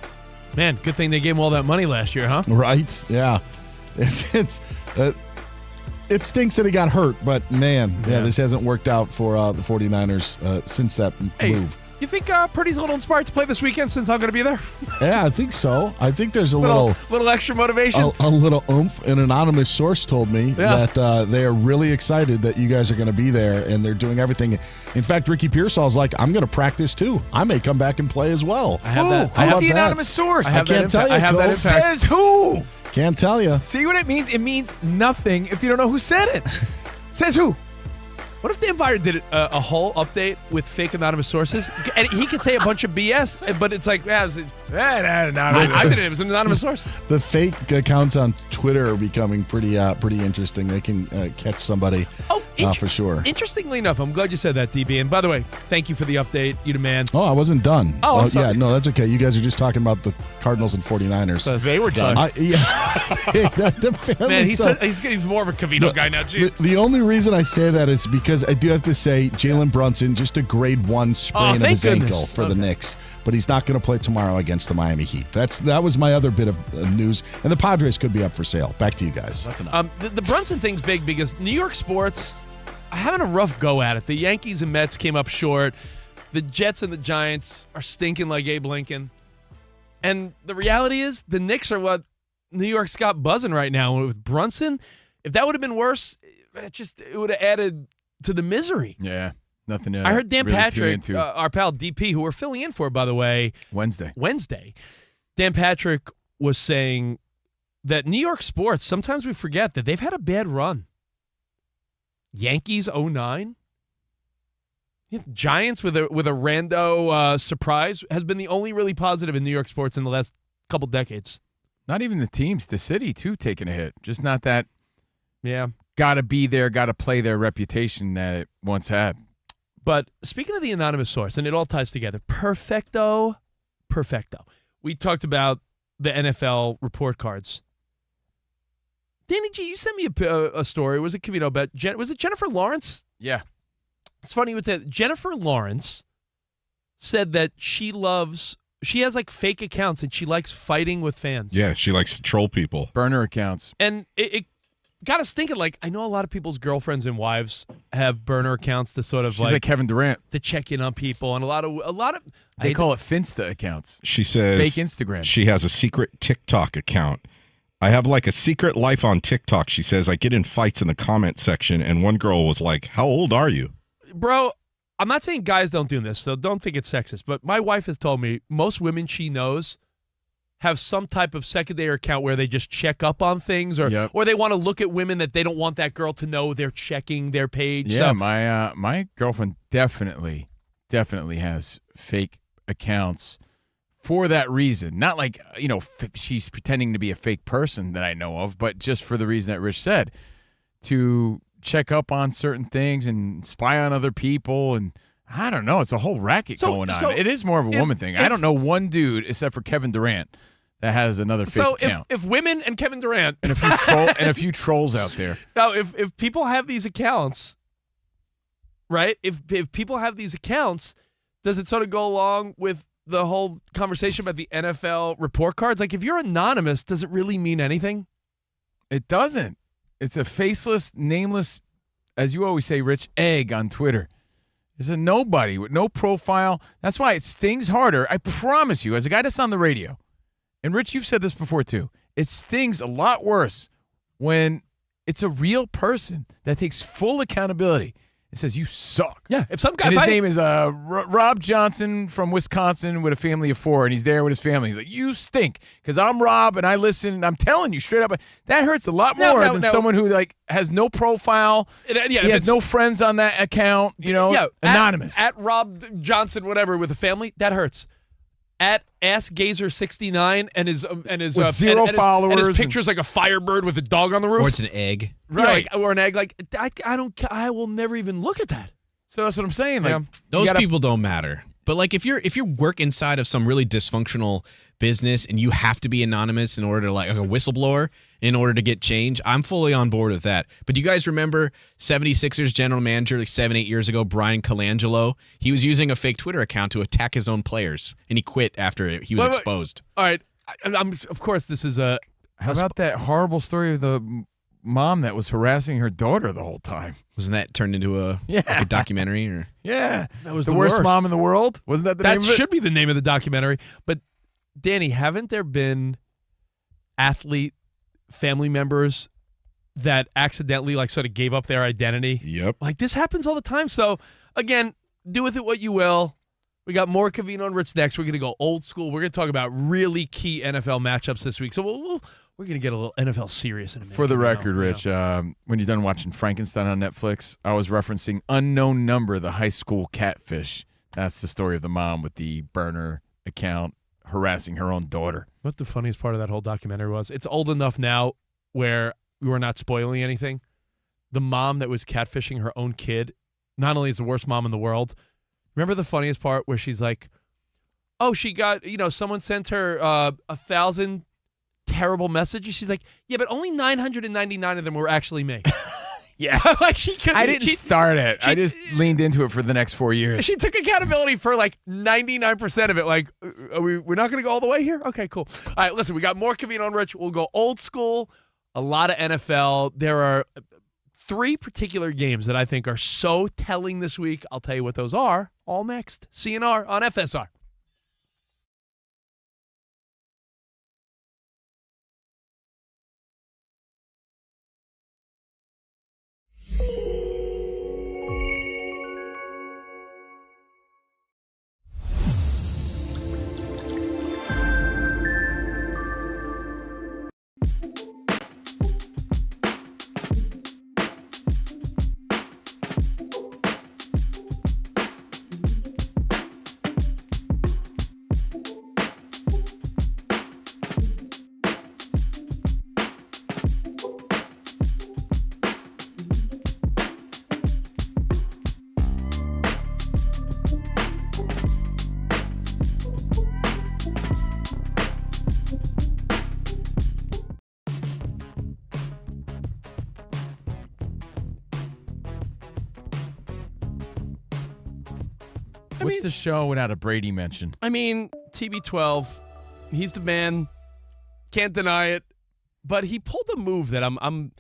man, good thing they gave him all that money last year, huh? Right? Yeah. It stinks that he got hurt, but man, yeah, this hasn't worked out for the 49ers since that move. You think Purdy's a little inspired to play this weekend since I'm going to be there? Yeah, I think so. I think there's a little extra motivation. A little oomph. An anonymous source told me that they are really excited that you guys are going to be there, and they're doing everything. In fact, Ricky Pearsall's like, I'm going to practice too. I may come back and play as well. I have that. Who's the anonymous source? I can't tell you. I have that impact. Says who? Can't tell you. See what it means? It means nothing if you don't know who said it. Says who? What if Dan Byer did a whole update with fake anonymous sources? And he could say a bunch of BS, but it's like, I did it. It was an anonymous source. The fake accounts on Twitter are becoming pretty interesting. They can catch somebody for sure. Interestingly enough, I'm glad you said that, DB. And by the way, thank you for the update. You the man. Oh, I wasn't done. Oh, I'm sorry. Yeah, no, that's okay. You guys are just talking about the Cardinals and 49ers. So they were done. Man, he's more of a Covino guy now. Jeez. The only reason I say that is because I do have to say Jalen Brunson, just a grade 1 sprain of his ankle for the Knicks. But he's not going to play tomorrow against the Miami Heat. That was my other bit of news. And the Padres could be up for sale. Back to you guys. That's enough. The Brunson thing's big because New York sports are having a rough go at it. The Yankees and Mets came up short. The Jets and the Giants are stinking like Abe Lincoln. And the reality is the Knicks are what New York's got buzzing right now. With Brunson, if that would have been worse, it would have added to the misery. Yeah. Nothing. I heard Dan Patrick, our pal DP, who we're filling in for, by the way, Wednesday. Dan Patrick was saying that New York sports, sometimes we forget that they've had a bad run. Yankees 09. Giants with a rando surprise has been the only really positive in New York sports in the last couple decades. Not even the teams, the city too taking a hit. Just not that. Yeah. Got to be there, got to play their reputation that it once had. But speaking of the anonymous source, and it all ties together, perfecto. We talked about the NFL report cards. Danny G, you sent me a story. Was it Covino? Was it Jennifer Lawrence? Yeah. It's funny you would say that. Jennifer Lawrence said that she has like fake accounts and she likes fighting with fans. Yeah, she likes to troll people. Burner accounts. And it got us thinking, like, I know a lot of people's girlfriends and wives have burner accounts to sort of She's like Kevin Durant to check in on people, and a lot of they call it Finsta accounts. She says fake Instagram. She has a secret TikTok account. I have like a secret life on TikTok. She says I get in fights in the comment section, and one girl was like, "How old are you?" Bro, I'm not saying guys don't do this, so don't think it's sexist, but my wife has told me most women she knows have some type of secondary account where they just check up on things, or they want to look at women that they don't want that girl to know they're checking their page. Yeah, so, my girlfriend definitely has fake accounts for that reason. Not like, she's pretending to be a fake person that I know of, but just for the reason that Rich said, to check up on certain things and spy on other people. And I don't know, it's a whole racket going on. It is more of a woman thing. I don't know one dude except for Kevin Durant that has another fake account. If women and Kevin Durant and a few trolls out there. Now, if people have these accounts, right? If people have these accounts, does it sort of go along with the whole conversation about the NFL report cards? Like, if you're anonymous, does it really mean anything? It doesn't. It's a faceless, nameless, as you always say, Rich, egg on Twitter. Is a nobody with no profile. That's why it stings harder. I promise you, as a guy that's on the radio, and Rich, you've said this before too, it stings a lot worse when it's a real person that takes full accountability. It says, you suck. Yeah, if some guy... And his name is Rob Johnson from Wisconsin with a family of 4, and he's there with his family. He's like, you stink, because I'm Rob, and I listen, and I'm telling you straight up, that hurts a lot more than someone who like has no profile, he has no friends on that account, anonymous. At Rob Johnson, whatever, with a family, that hurts. At AskGazer69 and his with 0 followers, and his picture's like a Firebird with a dog on the roof, Or it's an egg. right? Or an egg. Like I will never even look at that. So that's what I'm saying. Like, Those people don't matter. But like if you work inside of some really dysfunctional business and you have to be anonymous in order to like a whistleblower in order to get change, I'm fully on board with that. But do you guys remember 76ers general manager like 7-8 years ago, Brian Colangelo? He was using a fake Twitter account to attack his own players, and he quit after he was exposed. All right, I'm of course this is a. How about that horrible story of the mom that was harassing her daughter the whole time? Wasn't that turned into a documentary? Or yeah, that was the worst mom in the world. Wasn't that the name of it? That should be the name of the documentary. But Danny, haven't there been athlete family members that accidentally like sort of gave up their identity? Yep. Like this happens all the time. So again, do with it what you will. We got more Covino and Rich next. We're going to go old school. We're going to talk about really key NFL matchups this week. So we're going to get a little NFL serious in a minute. For the record, Rich, when you're done watching Frankenstein on Netflix, I was referencing Unknown Number, the high school catfish. That's the story of the mom with the burner account harassing her own daughter. What the funniest part of that whole documentary was, it's old enough now where we were not spoiling anything. The mom that was catfishing her own kid not only is the worst mom in the world. Remember the funniest part where she's like, oh, she got, someone sent her 1,000 terrible messages. She's like, yeah, but only 999 of them were actually me. Yeah. Like I didn't start it. I just leaned into it for the next 4 years. She took accountability for like 99% of it. Like, we're not going to go all the way here? Okay, cool. All right, listen, we got more Covino and Rich. We'll go old school, a lot of NFL. There are 3 particular games that I think are so telling this week. I'll tell you what those are all next. CNR on FSR. What's the show without a Brady mention? I mean, TB12, he's the man. Can't deny it. But he pulled a move that I'm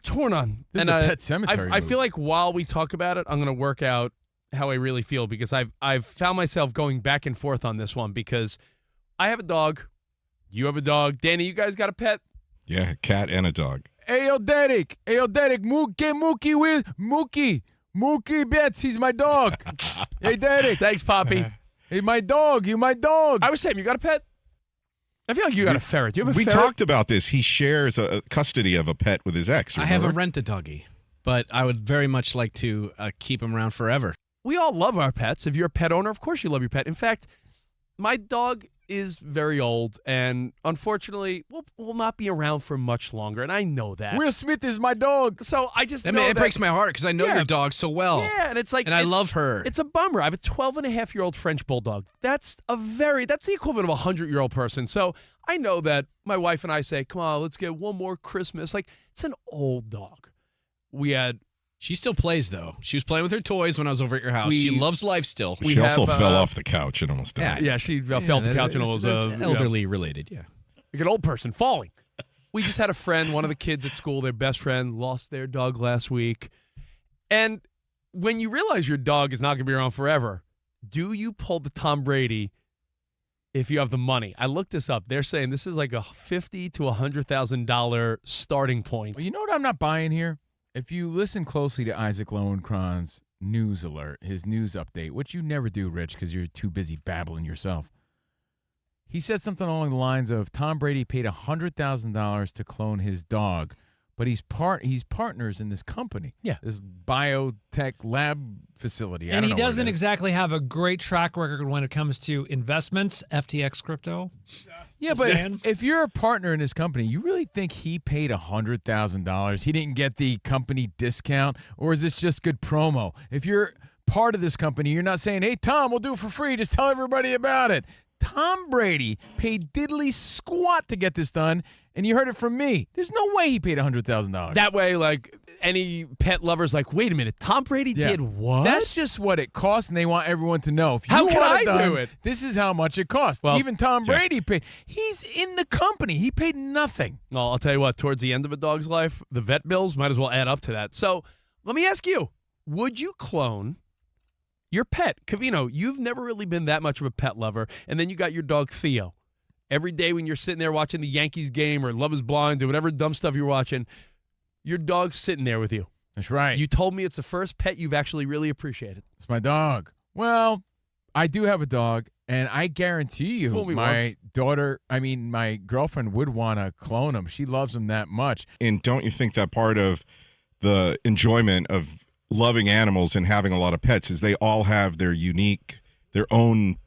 torn on. This is a Pet Sematary I move. feel like while we talk about it, I'm going to work out how I really feel because I've found myself going back and forth on this one because I have a dog. You have a dog. Danny, you guys got a pet? Yeah, a cat and a dog. Hey, yo, Derek, Mookie with Mookie. Mookie Betts, he's my dog. Hey, Derek. Thanks, Poppy. Hey, my dog, you my dog. I was saying, you got a pet? I feel like you got a ferret. Do you have a We ferret? talked about this. He shares a custody of a pet with his ex. I have a remember? rent-a-doggy, but I would very much like to keep him around forever. We all love our pets. If you're a pet owner, of course you love your pet. In fact, my dog is very old and unfortunately will not be around for much longer, and I know that. Will Smith is my dog. So I just I know mean, it that, breaks my heart because I know Yeah. your dog so well. Yeah, and it's like And I love her. It's a bummer. I have a 12-and-a-half-year-old French bulldog. That's the equivalent of a 100-year-old person. So I know that my wife and I say, come on, let's get one more Christmas. Like, it's an old dog. She still plays, though. She was playing with her toys when I was over at your house. She loves life still. She also fell off the couch and almost died. Yeah, she fell off the couch and was elderly related, yeah. like an old person falling. We just had a friend, one of the kids at school, their best friend, lost their dog last week. And when you realize your dog is not going to be around forever, do you pull the Tom Brady if you have the money? I looked this up. They're saying this is like a $50,000 to $100,000 starting point. Well, you know what I'm not buying here? If you listen closely to Isaac Lowenkron's news alert, his news update, which you never do, Rich, because you're too busy babbling yourself. He said something along the lines of Tom Brady paid $100,000 to clone his dog, but he's partners in this company. Yeah. This biotech lab facility. And he doesn't exactly have a great track record when it comes to investments, FTX crypto. Yeah, but Zan? if you're a partner in his company, you really think he paid $100,000? He didn't get the company discount, or is this just good promo? If you're part of this company, you're not saying, hey, Tom, we'll do it for free. Just tell everybody about it. Tom Brady paid diddly squat to get this done, and you heard it from me. There's no way he paid $100,000. That way, like, any pet lover's like, wait a minute, Tom Brady did what? That's just what it costs, and they want everyone to know. If you How can want I done, do it? This is how much it costs. Well, even Tom Brady paid. He's in the company. He paid nothing. Well, I'll tell you what, towards the end of a dog's life, the vet bills might as well add up to that. So let me ask you, would you clone your pet? Covino, you've never really been that much of a pet lover, and then you got your dog Theo. Every day when you're sitting there watching the Yankees game or Love is Blind or whatever dumb stuff you're watching, your dog's sitting there with you. That's right. You told me it's the first pet you've actually really appreciated. It's my dog. Well, I do have a dog, and I guarantee you Fool me my once. my girlfriend would want to clone him. She loves him that much. And don't you think that part of the enjoyment of loving animals and having a lot of pets is they all have their own,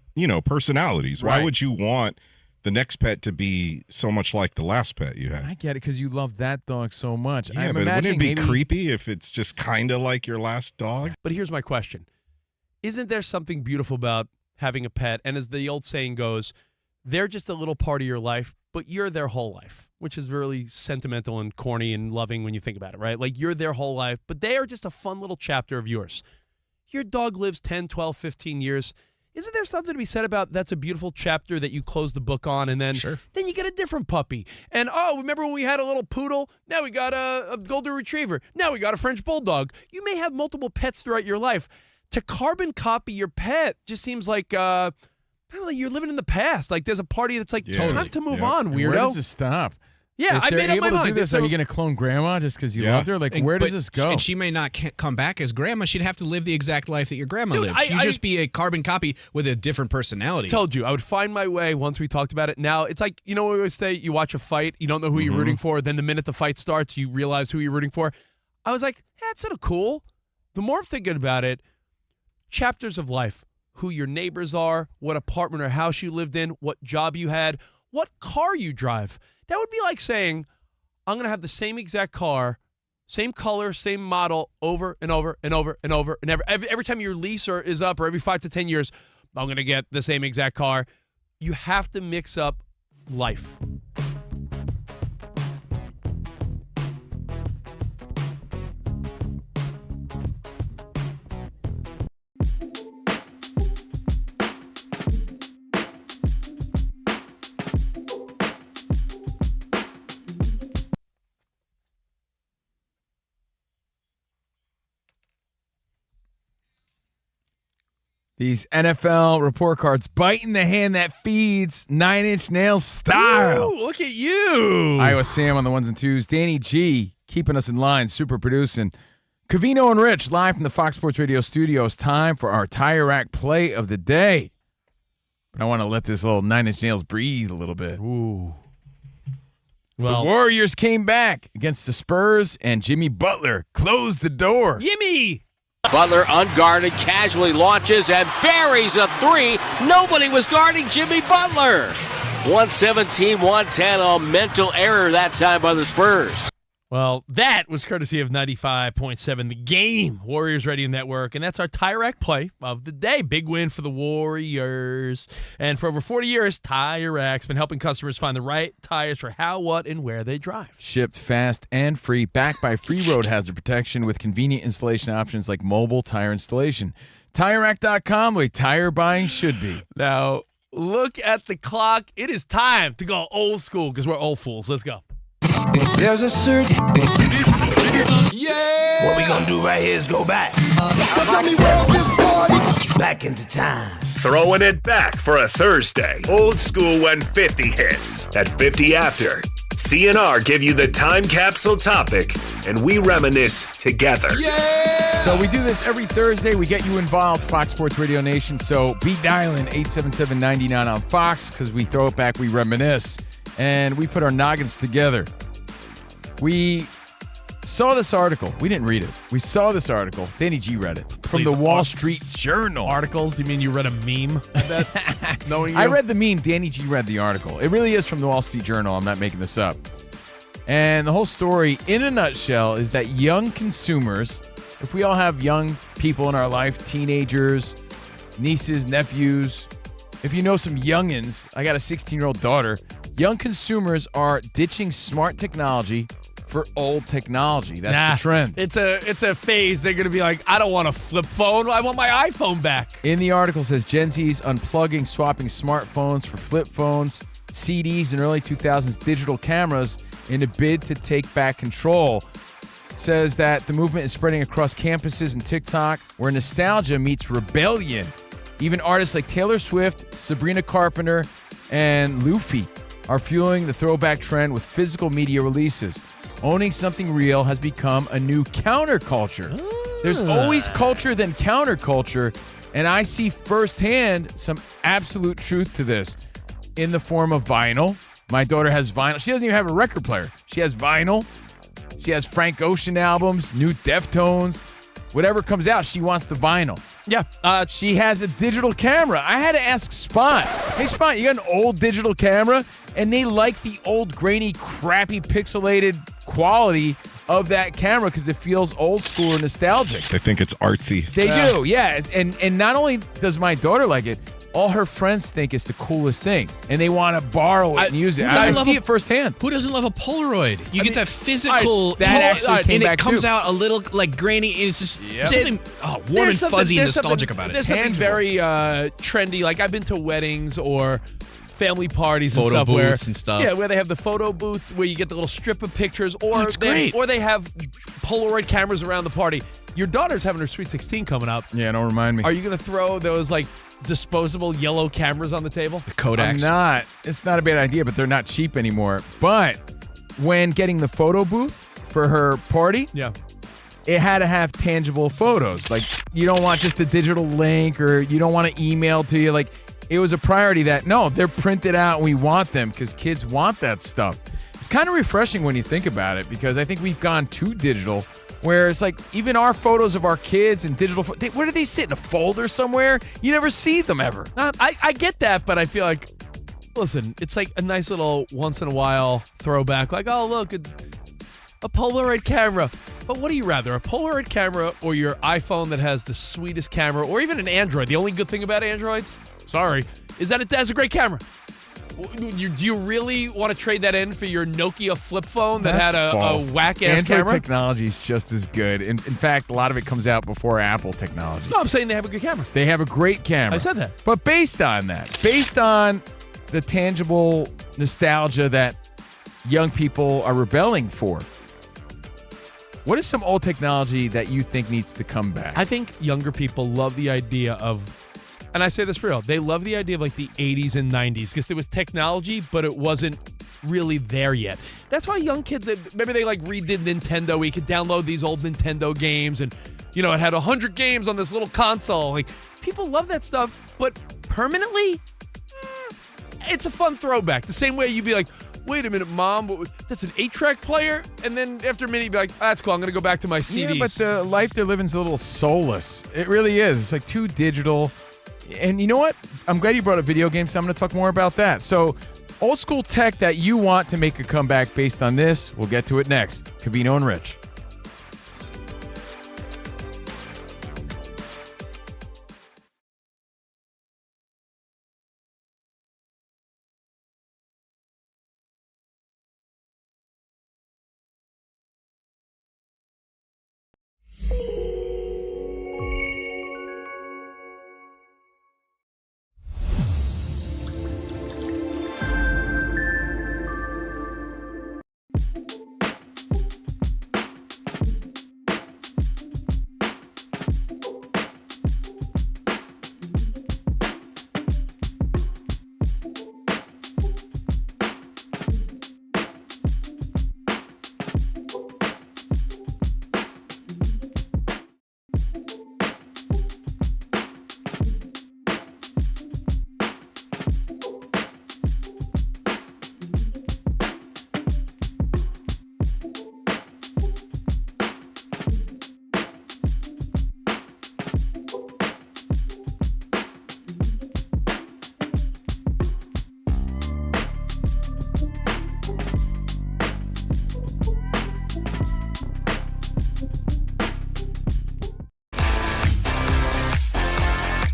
personalities? Right. Why would you want the next pet to be so much like the last pet you had? I get it because you love that dog so much. Yeah, I'm but wouldn't it imagining be maybe- creepy if it's just kind of like your last dog? But here's my question. Isn't there something beautiful about having a pet? And as the old saying goes, they're just a little part of your life, but you're their whole life, which is really sentimental and corny and loving when you think about it, right? Like you're their whole life, but they are just a fun little chapter of yours. Your dog lives 10, 12, 15 years. Isn't there something to be said about that's a beautiful chapter that you close the book on, and then you get a different puppy? And, remember when we had a little poodle? Now we got a golden retriever. Now we got a French bulldog. You may have multiple pets throughout your life. To carbon copy your pet just seems like you're living in the past. Like there's a party that's like, time to move on, And weirdo. where does this stop? Yeah, if I they're made up able my to do mind. this, So- are you going to clone grandma just because you Yeah. loved her? Like, where does this go? And she may not come back as grandma. She'd have to live the exact life that your grandma Dude, lived. She'd I just be a carbon copy with a different personality. Told you I would find my way once we talked about it. Now it's like, we always say you watch a fight, you don't know who you're rooting for, then the minute the fight starts you realize who you're rooting for. I was like, that's sort of cool. The more I'm thinking about it, chapters of life, who your neighbors are, what apartment or house you lived in, what job you had, what car you drive. That would be like saying, I'm going to have the same exact car, same color, same model over and over and over and over and every time your lease is up, or every 5 to 10 years, I'm going to get the same exact car. You have to mix up life. These NFL report cards biting the hand that feeds, 9-inch nails style. Ooh, look at you. Iowa Sam on the ones and twos. Danny G keeping us in line, super producing. Covino and Rich live from the Fox Sports Radio studios. Time for our Tire Rack play of the day. But I want to let this little 9-inch nails breathe a little bit. Ooh. The Well, Warriors came back against the Spurs, and Jimmy Butler closed the door. Gimme. Butler unguarded, casually launches and buries a three. Nobody was guarding Jimmy Butler. 117-110, a mental error that time by the Spurs. Well, that was courtesy of 95.7 The Game, Warriors Radio Network, and that's our Tire Rack play of the day. Big win for the Warriors. And for over 40 years, Tire Rack's been helping customers find the right tires for how, what, and where they drive. Shipped fast and free, backed by free road hazard protection with convenient installation options like mobile tire installation. TireRack.com, the way tire buying should be. Now, look at the clock. It is time to go old school because we're old fools. Let's go. There's a certain Yeah! What we gonna do right here is go back. Back into time. Throwing it back for a Thursday. Old school when 50 hits. At 50 after, CNR give you the time capsule topic, and we reminisce together. Yeah! So we do this every Thursday. We get you involved, Fox Sports Radio Nation. So be dialing 877-99 on Fox because we throw it back, we reminisce, and we put our noggins together. We saw this article. We didn't read it. We saw this article. Danny G read it from the Wall Street Journal. Articles? Do you mean you read a meme? Knowing you? I read the meme. Danny G read the article. It really is from the Wall Street Journal. I'm not making this up. And the whole story, in a nutshell, is that young consumers, if we all have young people in our life, teenagers, nieces, nephews, if you know some youngins, I got a 16-year-old daughter, young consumers are ditching smart technology for old technology. That's the trend. It's a phase. They're going to be like, I don't want a flip phone. I want my iPhone back. In the article says Gen Z's unplugging, swapping smartphones for flip phones, CDs, and early 2000s digital cameras in a bid to take back control. Says that the movement is spreading across campuses and TikTok where nostalgia meets rebellion. Even artists like Taylor Swift, Sabrina Carpenter, and Luffy are fueling the throwback trend with physical media releases. Owning something real has become a new counterculture. There's always culture then counterculture, and I see firsthand some absolute truth to this in the form of vinyl. My daughter has vinyl. She doesn't even have a record player. She has vinyl. She has Frank Ocean albums, new Deftones. Whatever comes out, she wants the vinyl. Yeah. She has a digital camera. I had to ask Spot, hey, Spot, you got an old digital camera? And they like the old, grainy, crappy, pixelated quality of that camera because it feels old school and nostalgic. They think it's artsy. They do, yeah. And not only does my daughter like it, all her friends think it's the coolest thing, and they want to borrow it and use it. I see it firsthand. Who doesn't love a Polaroid? You get that physical, that actually came and back it comes too. out a little like grainy. And it's just something warm and fuzzy and nostalgic about it. There's something very trendy. Like I've been to weddings or family parties and photo stuff booths and stuff. Yeah, where they have the photo booth where you get the little strip of pictures, or it's great. Or they have Polaroid cameras around the party. Your daughter's having her Sweet 16 coming up. Yeah, don't remind me. Are you going to throw those like disposable yellow cameras on the table? The Kodaks. I'm not. It's not a bad idea, but they're not cheap anymore. But when getting the photo booth for her party, yeah, it had to have tangible photos. Like you don't want just a digital link, or you don't want to email to you. Like it was a priority that no, they're printed out and we want them because kids want that stuff. It's kind of refreshing when you think about it because I think we've gone too digital. Where it's like even our photos of our kids and digital, where do they sit? In a folder somewhere? You never see them ever. I get that, but I feel like, listen, it's like a nice little once in a while throwback. Like, oh, look, a Polaroid camera. But what do you rather, a Polaroid camera or your iPhone that has the sweetest camera, or even an Android? The only good thing about Androids, sorry, is that it has a great camera. Do you really want to trade that in for your Nokia flip phone that had a whack-ass camera? Android technology is just as good. In fact, a lot of it comes out before Apple technology. No, I'm saying they have a good camera. They have a great camera. I said that. But based on that, based on the tangible nostalgia that young people are rebelling for, what is some old technology that you think needs to come back? I think younger people love the idea of, and I say this for real, they love the idea of like the 80s and 90s because there was technology, but it wasn't really there yet. That's why young kids, maybe they like redid Nintendo. We could download these old Nintendo games and, you know, it had 100 games on this little console. Like, people love that stuff, but permanently, it's a fun throwback. The same way you'd be like, wait a minute, Mom, that's an 8-track player? And then after a minute, you'd be like, that's cool, I'm going to go back to my CDs. Yeah, but the life they're living is a little soulless. It really is. It's like too digital. And you know what? I'm glad you brought up video games, so I'm going to talk more about that. So, old school tech that you want to make a comeback based on this, we'll get to it next. Covino and Rich.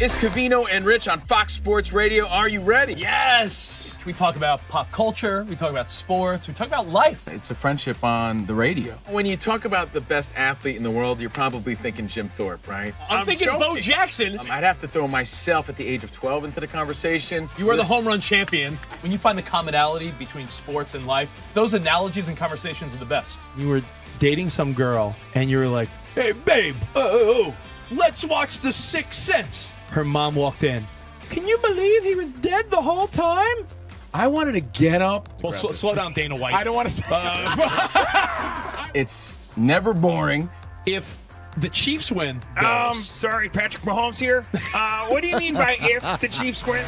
It's Covino and Rich on Fox Sports Radio. Are you ready? Yes! We talk about pop culture, we talk about sports, we talk about life. It's a friendship on the radio. When you talk about the best athlete in the world, you're probably thinking Jim Thorpe, right? I'm thinking Bo Jackson. I'd have to throw myself at the age of 12 into the conversation. You are the home run champion. When you find the commonality between sports and life, those analogies and conversations are the best. You were dating some girl, and you were like, Hey, babe, let's watch The Sixth Sense. her mom walked in. Can you believe he was dead the whole time? I wanted to get up. Well, slow down, Dana White. I don't want to say It's never boring. If the Chiefs win, Sorry, Patrick Mahomes here. What do you mean by if the Chiefs win?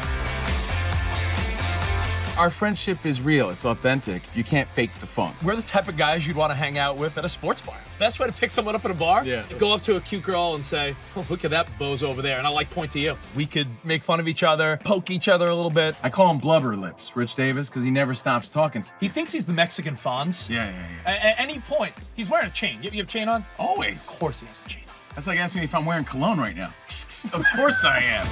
Our friendship is real. It's authentic. You can't fake the funk. We're the type of guys you'd want to hang out with at a sports bar. Best way to pick someone up at a bar? Yeah. Go up to a cute girl and say, oh, look at that bozo over there. And I like point to you. We could make fun of each other, poke each other a little bit. I call him Blubber Lips, Rich Davis, because he never stops talking. He thinks he's the Mexican Fonz. Yeah. At any point, he's wearing a chain. You have a chain on? Always. Of course he has a chain on. That's like asking me if I'm wearing cologne right now. Of course I am.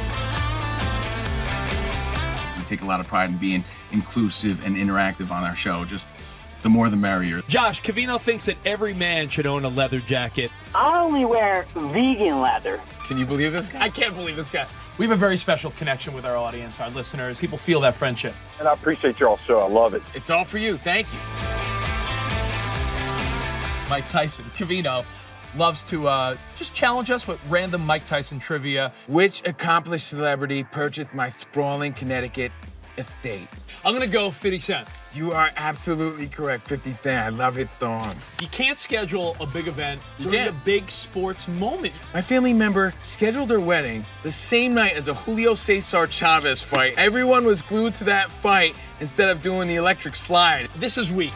We take a lot of pride in being inclusive and interactive on our show. Just the more the merrier. Josh, Covino thinks that every man should own a leather jacket. I only wear vegan leather. Can you believe this guy? I can't believe this guy. We have a very special connection with our audience, our listeners. People feel that friendship. And I appreciate y'all so. I love it. It's all for you. Thank you. Mike Tyson, Covino, loves to just challenge us with random Mike Tyson trivia. Which accomplished celebrity purchased my sprawling Connecticut estate? I'm going to go 50 Cent. You are absolutely correct. 50 Cent. I love his song. You can't schedule a big event during can't. a big sports moment. My family member scheduled their wedding the same night as a Julio Cesar Chavez fight. Everyone was glued to that fight instead of doing the electric slide. This is weak.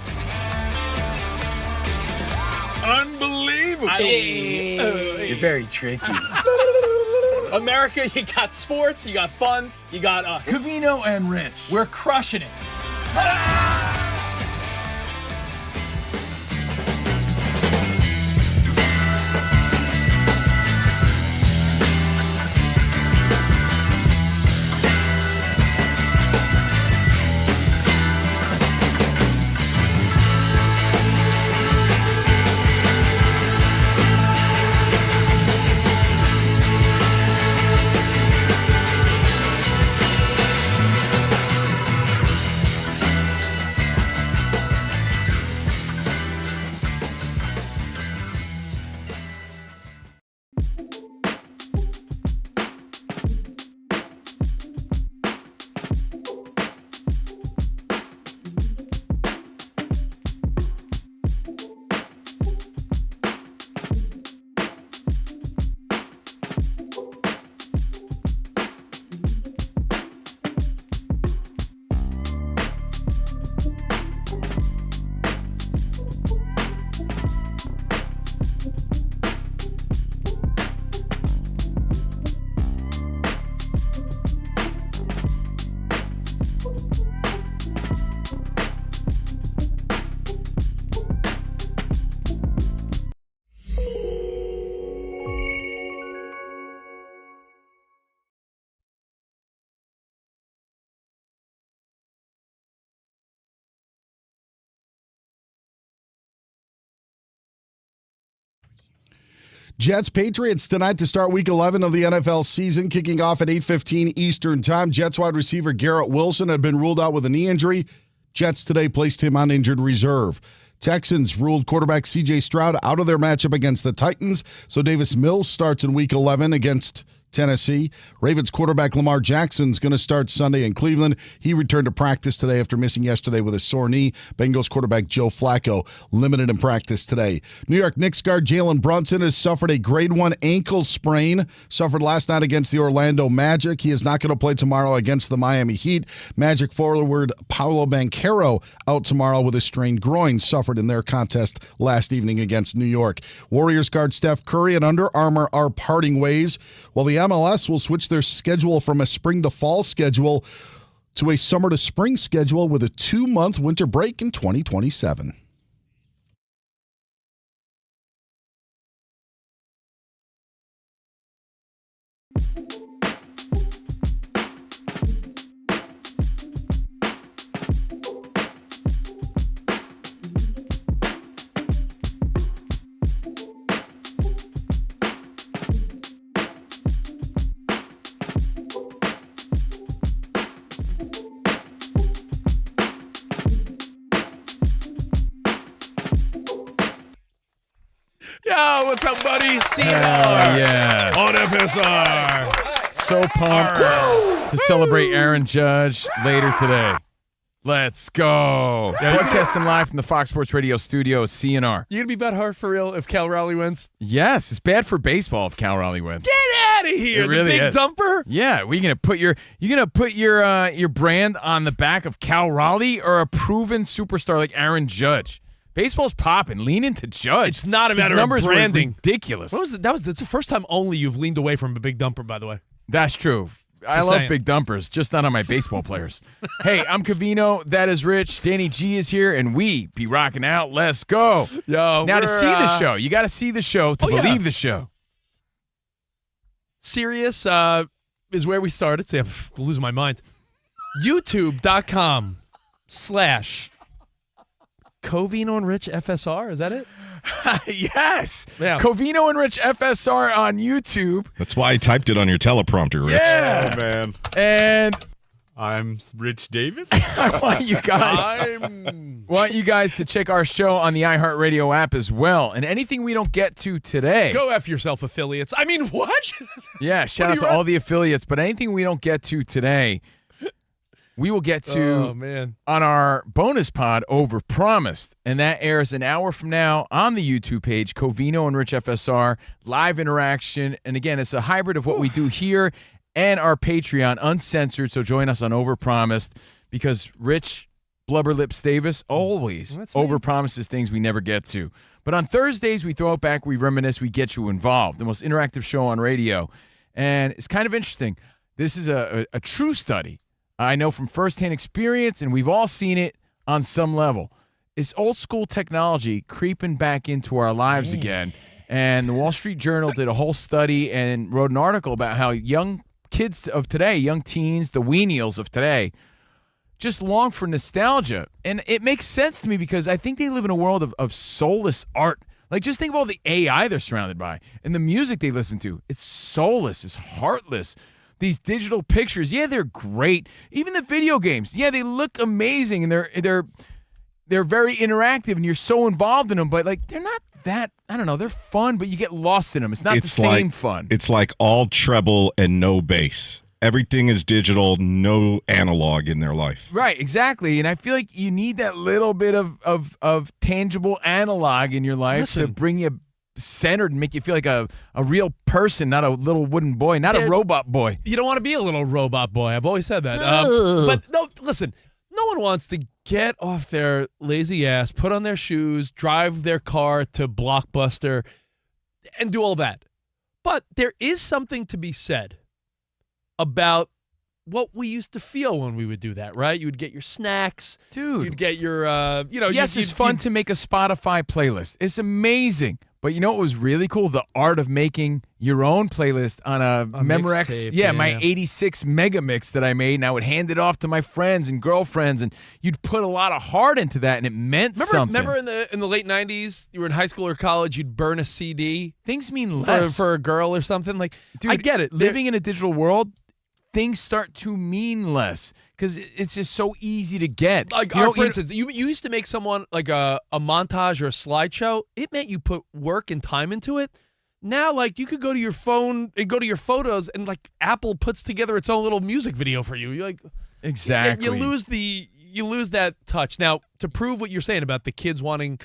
Unbelievable. You're very tricky. America, you got sports, you got fun, you got us. Covino and Rich. We're crushing it. Jets Patriots tonight to start week 11 of the NFL season, kicking off at 8:15 Eastern time. Jets wide receiver Garrett Wilson had been ruled out with a knee injury. Jets today placed him on injured reserve. Texans ruled quarterback C.J. Stroud out of their matchup against the Titans, so Davis Mills starts in week 11 against Tennessee. Ravens quarterback Lamar Jackson's going to start Sunday in Cleveland. He returned to practice today after missing yesterday with a sore knee. Bengals quarterback Joe Flacco limited in practice today. New York Knicks guard Jalen Brunson has suffered a grade 1 ankle sprain. Suffered last night against the Orlando Magic. He is not going to play tomorrow against the Miami Heat. Magic forward Paolo Banchero out tomorrow with a strained groin suffered in their contest last evening against New York. Warriors guard Steph Curry and Under Armour are parting ways, while the MLS will switch their schedule from a spring to fall schedule to a summer to spring schedule with a 2-month winter break in 2027. What's up, buddy? CNR. Yeah. On FSR. So pumped to celebrate Aaron Judge later today. Let's go. Broadcasting live from the Fox Sports Radio studio, CNR. You gonna be butthurt for real if Cal Raleigh wins? Yes, it's bad for baseball if Cal Raleigh wins. Get out of here, It the really big is. dumper. Yeah, you gonna put your brand on the back of Cal Raleigh or a proven superstar like Aaron Judge? Baseball's popping. Lean into Judge. It's not a His matter of numbers were branding. ridiculous. What was it? That's the first time only you've leaned away from a big dumper, by the way. That's true. I Just love saying. big dumpers, just not on my baseball players. Hey, I'm Covino. That is Rich. Danny G is here, and we be rocking out. Let's go. Yo, now to we're, see the show, you got to see the show to believe the show. Sirius is where we started. See, I'm losing my mind. YouTube.com/Covino and Rich FSR. Is that it? Yes. Yeah. Covino and Rich FSR on YouTube. That's why I typed it on your teleprompter, Rich. Yeah. Oh, man. And I'm Rich Davis. I want you guys to check our show on the iHeartRadio app as well. And anything we don't get to today. Go F yourself, affiliates. I mean, what? Yeah, shout out to all the affiliates. But anything we don't get to today, we will get to on our bonus pod, Overpromised. And that airs an hour from now on the YouTube page, Covino and Rich FSR, live interaction. And again, it's a hybrid of what we do here and our Patreon, uncensored. So join us on Overpromised because Rich Blubber Lips Davis always overpromises things we never get to. But on Thursdays, we throw it back, we reminisce, we get you involved. The most interactive show on radio. And it's kind of interesting. This is a true study. I know from firsthand experience, and we've all seen it on some level. It's old school technology creeping back into our lives again. And the Wall Street Journal did a whole study and wrote an article about how young kids of today, young teens, the weenials of today, just long for nostalgia. And it makes sense to me because I think they live in a world of soulless art. Like, just think of all the AI they're surrounded by and the music they listen to. It's soulless. It's heartless. These digital pictures, yeah, they're great. Even the video games, yeah, they look amazing and they're very interactive and you're so involved in them. But like, they're not that. I don't know. They're fun, but you get lost in them. It's not the same fun. It's like all treble and no bass. Everything is digital, no analog in their life. Right, exactly. And I feel like you need that little bit of tangible analog in your life to bring you centered and make you feel like a real person, not a little wooden boy, not a robot boy. You don't want to be a little robot boy. I've always said that. But no, listen, no one wants to get off their lazy ass, put on their shoes, drive their car to Blockbuster, and do all that. But there is something to be said about what we used to feel when we would do that, right? You would get your snacks. Dude. You'd get your, Yes, it's fun to make a Spotify playlist. It's amazing. But you know what was really cool? The art of making your own playlist on a Memorex. mixtape, Yeah, my 86 mega mix that I made, and I would hand it off to my friends and girlfriends, and you'd put a lot of heart into that, and it meant something. Remember in the late 90s, you were in high school or college, you'd burn a CD? Things mean less. For a girl or something? Like, Dude, I get it. Living in a digital world, things start to mean less because it's just so easy to get. Like, for instance, you used to make someone like a montage or a slideshow. It meant you put work and time into it. Now, like, you could go to your phone and go to your photos, and like Apple puts together its own little music video for you. You're like, exactly. You lose that touch. Now, to prove what you're saying about the kids wanting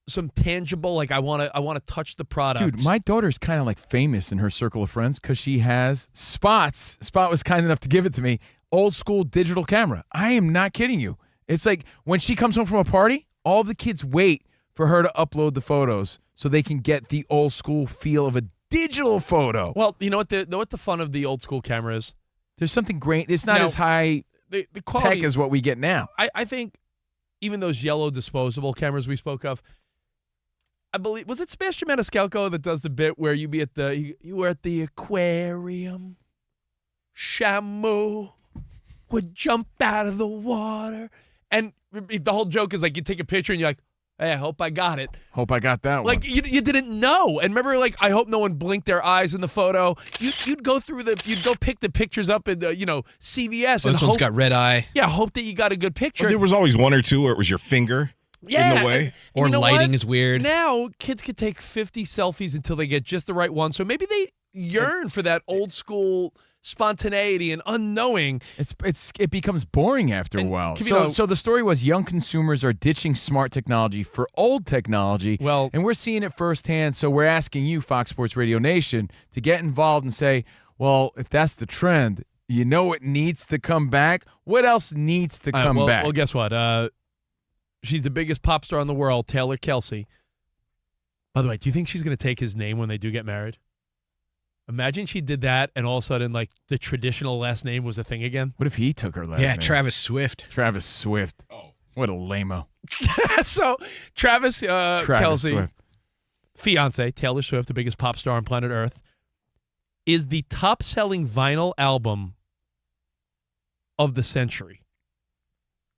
some tangible, like I want to touch the product. Dude, my daughter's kind of like famous in her circle of friends because she has Spot was kind enough to give it to me. Old school digital camera. I am not kidding you. It's like when she comes home from a party, all the kids wait for her to upload the photos so they can get the old school feel of a digital photo. Well, you know what the fun of the old school camera is? There's something great. It's not as high the quality, tech as what we get now. I think even those yellow disposable cameras we spoke of, I believe, was it Sebastian Maniscalco that does the bit where you were at the aquarium, Shamu would jump out of the water, and the whole joke is like you take a picture and you're like, hey, I hope I got it. Hope I got that one. Like you didn't know, and remember, like I hope no one blinked their eyes in the photo. You'd go pick the pictures up in the CVS. Oh, and this one's got red eye. Yeah, hope that you got a good picture. Well, there was always one or two where it was your finger. Yeah, in the way. Or you know lighting what? is weird. Now kids could take 50 selfies until they get just the right one. So maybe they yearn for that old school spontaneity and unknowing. It becomes boring after a while. So the story was young consumers are ditching smart technology for old technology. Well, and we're seeing it firsthand. So we're asking you, Fox Sports Radio Nation, to get involved and say, well, if that's the trend, you know it needs to come back. What else needs to come back? Well, guess what? She's the biggest pop star in the world, Taylor Kelsey. By the way, do you think she's going to take his name when they do get married? Imagine she did that, and all of a sudden, like, the traditional last name was a thing again. What if he took her last name? Yeah, Travis Swift. Travis Swift. Oh, what a lame-o. So, Travis Kelsey, Swift. fiance, Taylor Swift, the biggest pop star on planet Earth, is the top-selling vinyl album of the century.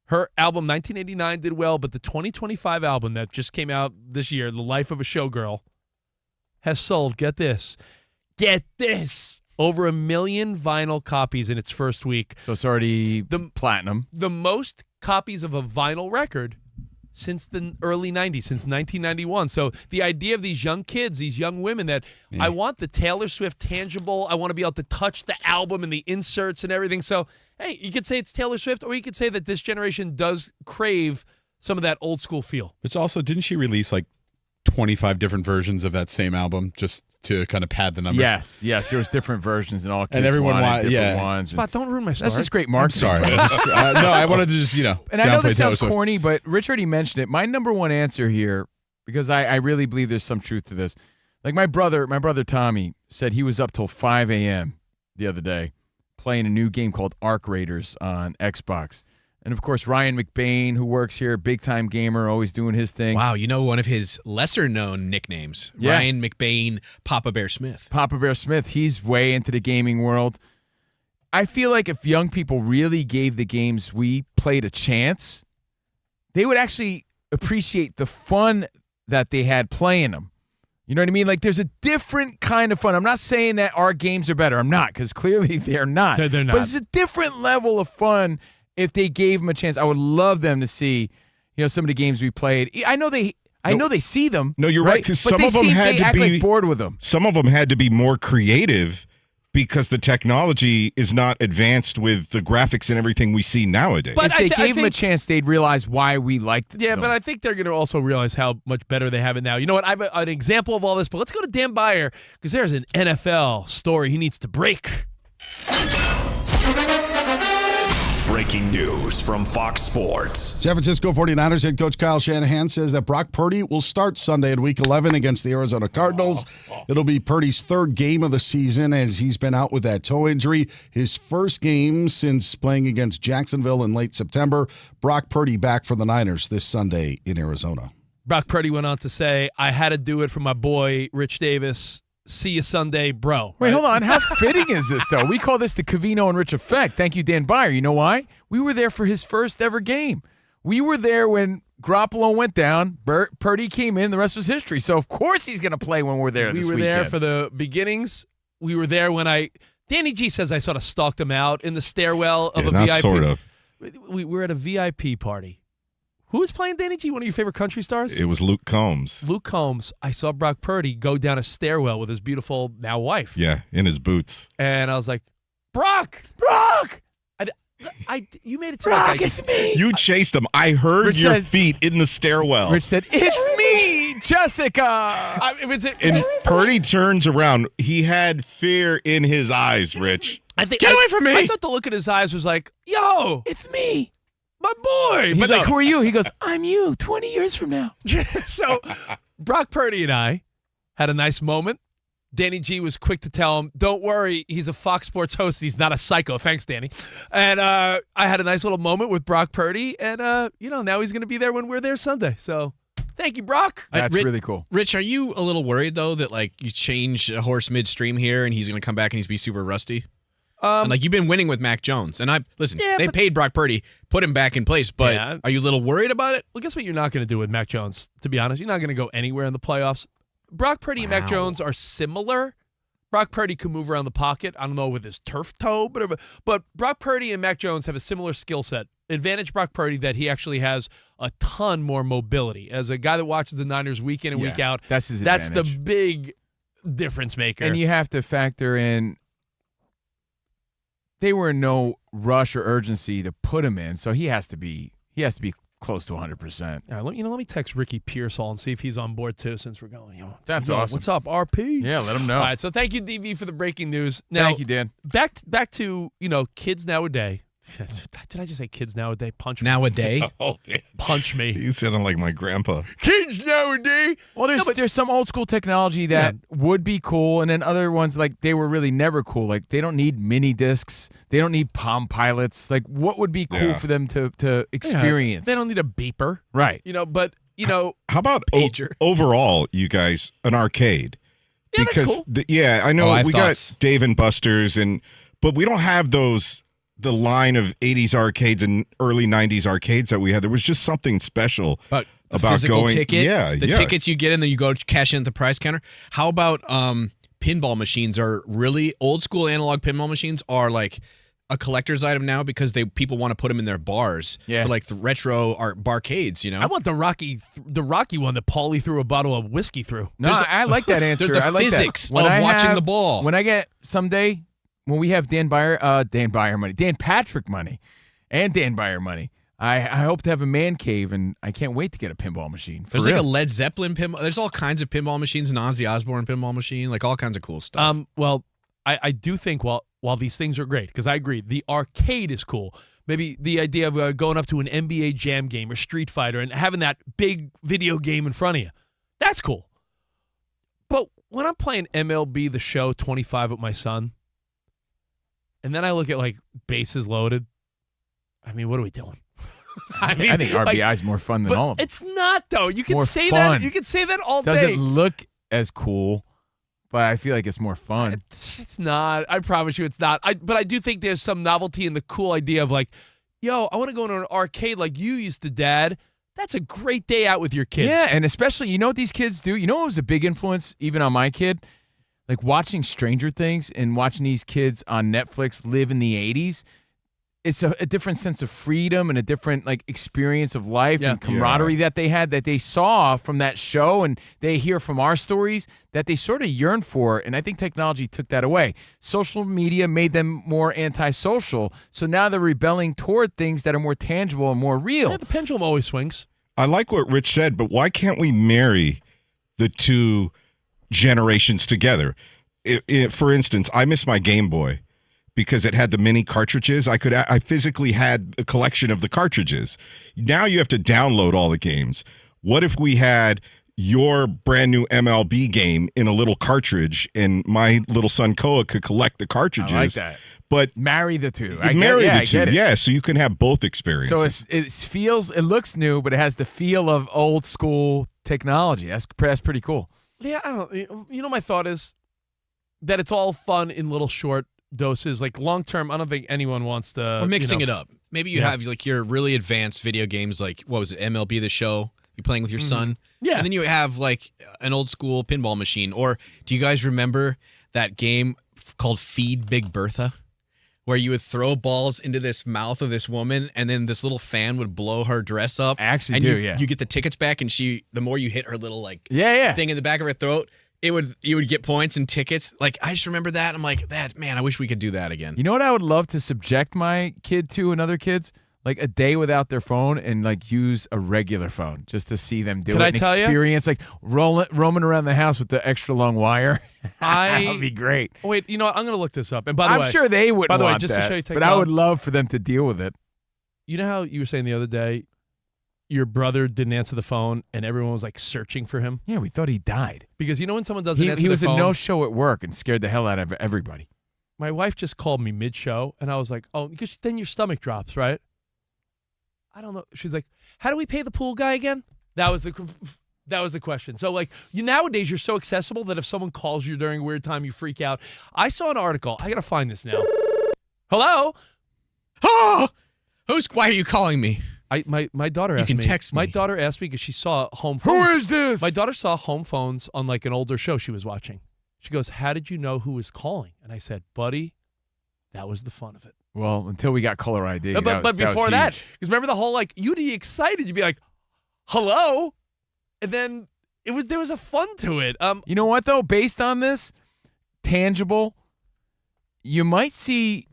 Her album, 1989, did well, but the 2025 album that just came out this year, The Life of a Showgirl, has sold, get this, over 1 million vinyl copies in its first week. So it's already platinum. The most copies of a vinyl record since the early 90s, since 1991. So the idea of these young kids, these young women that I want the Taylor Swift tangible, I want to be able to touch the album and the inserts and everything. So, hey, you could say it's Taylor Swift, or you could say that this generation does crave some of that old school feel. It's also, didn't she release like 25 different versions of that same album just to kind of pad the numbers? Yes, there was different versions and all kids and everyone wanted different yeah. ones. Spot, don't ruin my story. That's just great marketing. Sorry. No, I wanted to just, And I know this sounds Swift. corny, but Rich already mentioned it. My number one answer here, because I really believe there's some truth to this. Like my brother Tommy said he was up till 5 a.m. the other day playing a new game called Arc Raiders on Xbox. And, of course, Ryan McBain, who works here, big-time gamer, always doing his thing. Wow, you know one of his lesser-known nicknames, Ryan McBain, Papa Bear Smith. Papa Bear Smith, he's way into the gaming world. I feel like if young people really gave the games we played a chance, they would actually appreciate the fun that they had playing them. You know what I mean? Like, there's a different kind of fun. I'm not saying that our games are better. I'm not, because clearly they're not. They're not. But it's a different level of fun if they gave them a chance. I would love them to see, some of the games we played. I know they see them. No, you're right. Because some of them had to be bored with them. Some of them had to be more creative because the technology is not advanced with the graphics and everything we see nowadays. But if they gave them a chance, they'd realize why we liked them. Yeah, but I think they're going to also realize how much better they have it now. You know what? I have an example of all this, but let's go to Dan Beyer because there's an NFL story he needs to break. Breaking news from Fox Sports. San Francisco 49ers head coach Kyle Shanahan says that Brock Purdy will start Sunday in Week 11 against the Arizona Cardinals. It'll be Purdy's third game of the season as he's been out with that toe injury. His first game since playing against Jacksonville in late September. Brock Purdy back for the Niners this Sunday in Arizona. Brock Purdy went on to say, I had to do it for my boy, Rich Davis. See you Sunday, bro. Wait, hold on. How fitting is this, though? We call this the Covino and Rich effect. Thank you, Dan Beyer. You know why? We were there for his first ever game. We were there when Garoppolo went down. Purdy came in. The rest was history. So, of course, he's going to play when we're there this weekend. We were there for the beginnings. We were there when Danny G says I sort of stalked him out in the stairwell of a not VIP. Sort of. We were at a VIP party. Who was playing Danny G? One of your favorite country stars? It was Luke Combs. Luke Combs. I saw Brock Purdy go down a stairwell with his beautiful now wife. Yeah, in his boots. And I was like, Brock! You made it to Brock, it's me. You chased him. I heard Rich your said- feet in the stairwell. Rich said, it's me, Jessica. And Purdy turns around. He had fear in his eyes, Rich. Get away from me. I thought the look in his eyes was like, yo, It's me. my boy. He's But like, who are you? He goes, I'm you 20 years from now. So Brock Purdy and I had a nice moment. Danny G was quick to tell him, don't worry, he's a Fox Sports host. He's not a psycho. Thanks, Danny. And I had a nice little moment with Brock Purdy. And, now he's going to be there when we're there Sunday. So thank you, Brock. That's really cool. Rich, are you a little worried, though, that, you change a horse midstream here and he's going to come back and he's be super rusty? And, you've been winning with Mac Jones. And they paid Brock Purdy, put him back in place. But are you a little worried about it? Well, guess what you're not going to do with Mac Jones, to be honest? You're not going to go anywhere in the playoffs. Brock Purdy and Mac Jones are similar. Brock Purdy can move around the pocket. I don't know with his turf toe, but Brock Purdy and Mac Jones have a similar skill set advantage Brock Purdy that he actually has a ton more mobility. As a guy that watches the Niners week in and week out, that's his that's the advantage. big difference maker. And you have to factor in they were in no rush or urgency to put him in, so he has to be close to 100%. All right, let me text Ricky Pearsall and see if he's on board too, since we're going. That's awesome. What's up, RP? Yeah, let him know. All right, so thank you, DV, for the breaking news. Now, Thank you, Dan. Back to kids nowadays. Did I just say kids nowadays? Punch me. Nowadays? Oh, man. Punch me. You sounded like my grandpa. Kids nowadays. Well, there's some old school technology that would be cool, and then other ones like they were really never cool. Like they don't need mini discs, they don't need Palm Pilots. Like what would be cool for them to experience? They don't need a beeper, right? But how about pager. Overall, you guys, an arcade? Yeah, because that's cool. I know I have we thoughts. got Dave and Buster's, but we don't have the line of 80s arcades and early 90s arcades that we had. There was just something special But the about physical going. ticket, the tickets you get, and then you go cash in at the price counter. How about pinball machines? Are really old school analog pinball machines are like a collector's item now because people want to put them in their bars for like the retro barcades. I want the Rocky one that Paulie threw a bottle of whiskey through. No, I like that answer. The I like physics that. of watching the ball. When I get someday, when we have Dan Patrick money, and Dan Byer money, I hope to have a man cave, and I can't wait to get a pinball machine. There's like a Led Zeppelin pinball. There's all kinds of pinball machines, an Ozzy Osbourne pinball machine, like all kinds of cool stuff. Well, I do think while these things are great, because I agree, the arcade is cool. Maybe the idea of going up to an NBA Jam game or Street Fighter and having that big video game in front of you, that's cool. But when I'm playing MLB The Show 25 with my son, and then I look at like bases loaded, I mean, what are we doing? I think RBI is more fun than all of them. It's not, though. You can More say fun. that. You can say that all Doesn't day. look as cool, but I feel like it's more fun. It's not. I promise you, it's not. But I do think there's some novelty in the cool idea of like, yo, I want to go into an arcade like you used to, Dad. That's a great day out with your kids. Yeah, and especially, you know what these kids do? You know what was a big influence even on my kid? Like watching Stranger Things and watching these kids on Netflix live in the 80s. It's a different sense of freedom and a different like experience of life and camaraderie that they had, that they saw from that show, and they hear from our stories that they sort of yearn for. And I think technology took that away. Social media made them more antisocial, so now they're rebelling toward things that are more tangible and more real. Yeah, the pendulum always swings. I like what Rich said, but why can't we marry the two generations together? For instance, I miss my Game Boy because it had the mini cartridges. I physically had a collection of the cartridges. Now you have to download all the games. What if we had your brand new MLB game in a little cartridge, and my little son Koa could collect the cartridges? I like that. But marry the two. Marry the two, so you can have both experiences. So it looks new, but it has the feel of old school technology. That's pretty cool. Yeah, I don't. You know, my thought is that it's all fun in little short doses. Like long term, I don't think anyone wants to. Or mixing it up. Maybe you have like your really advanced video games, like what was it, MLB The Show? You're playing with your son. Yeah. And then you have like an old school pinball machine. Or do you guys remember that game called Feed Big Bertha, where you would throw balls into this mouth of this woman, and then this little fan would blow her dress up? I actually and do, you get the tickets back, and the more you hit her little like yeah thing in the back of her throat, you would get points and tickets. Like I just remember that. I'm like, man, I wish we could do that again. You know what I would love to subject my kid to and other kids? Like a day without their phone and like use a regular phone just to see them do Can it. I and tell you? experience like roaming around the house with the extra long wire. That'd be great. Oh, wait, you know what? I'm going to look this up. And by the way, I'm sure they wouldn't by the way, want just that, to show you but I would love for them to deal with it. You know how you were saying the other day, your brother didn't answer the phone and everyone was like searching for him? Yeah, we thought he died. Because you know when someone doesn't answer He the was phone? a no-show at work and scared the hell out of everybody. My wife just called me mid-show, and I was like, oh, because then your stomach drops, right? I don't know. She's like, how do we pay the pool guy again? That was the question. So, like, nowadays you're so accessible that if someone calls you during a weird time, you freak out. I saw an article. I got to find this now. Hello? Oh! Why are you calling me? My daughter asked me. You can text me. My daughter asked me because she saw home phones. Who is this? My daughter saw home phones on like an older show she was watching. She goes, how did you know who was calling? And I said, buddy, That was the fun of it. Well, until we got caller ID. But before that, huge. because remember the whole you'd be excited, you'd be like, "Hello," and then there was a fun to it. You know what though? Based on this, tangible, you might see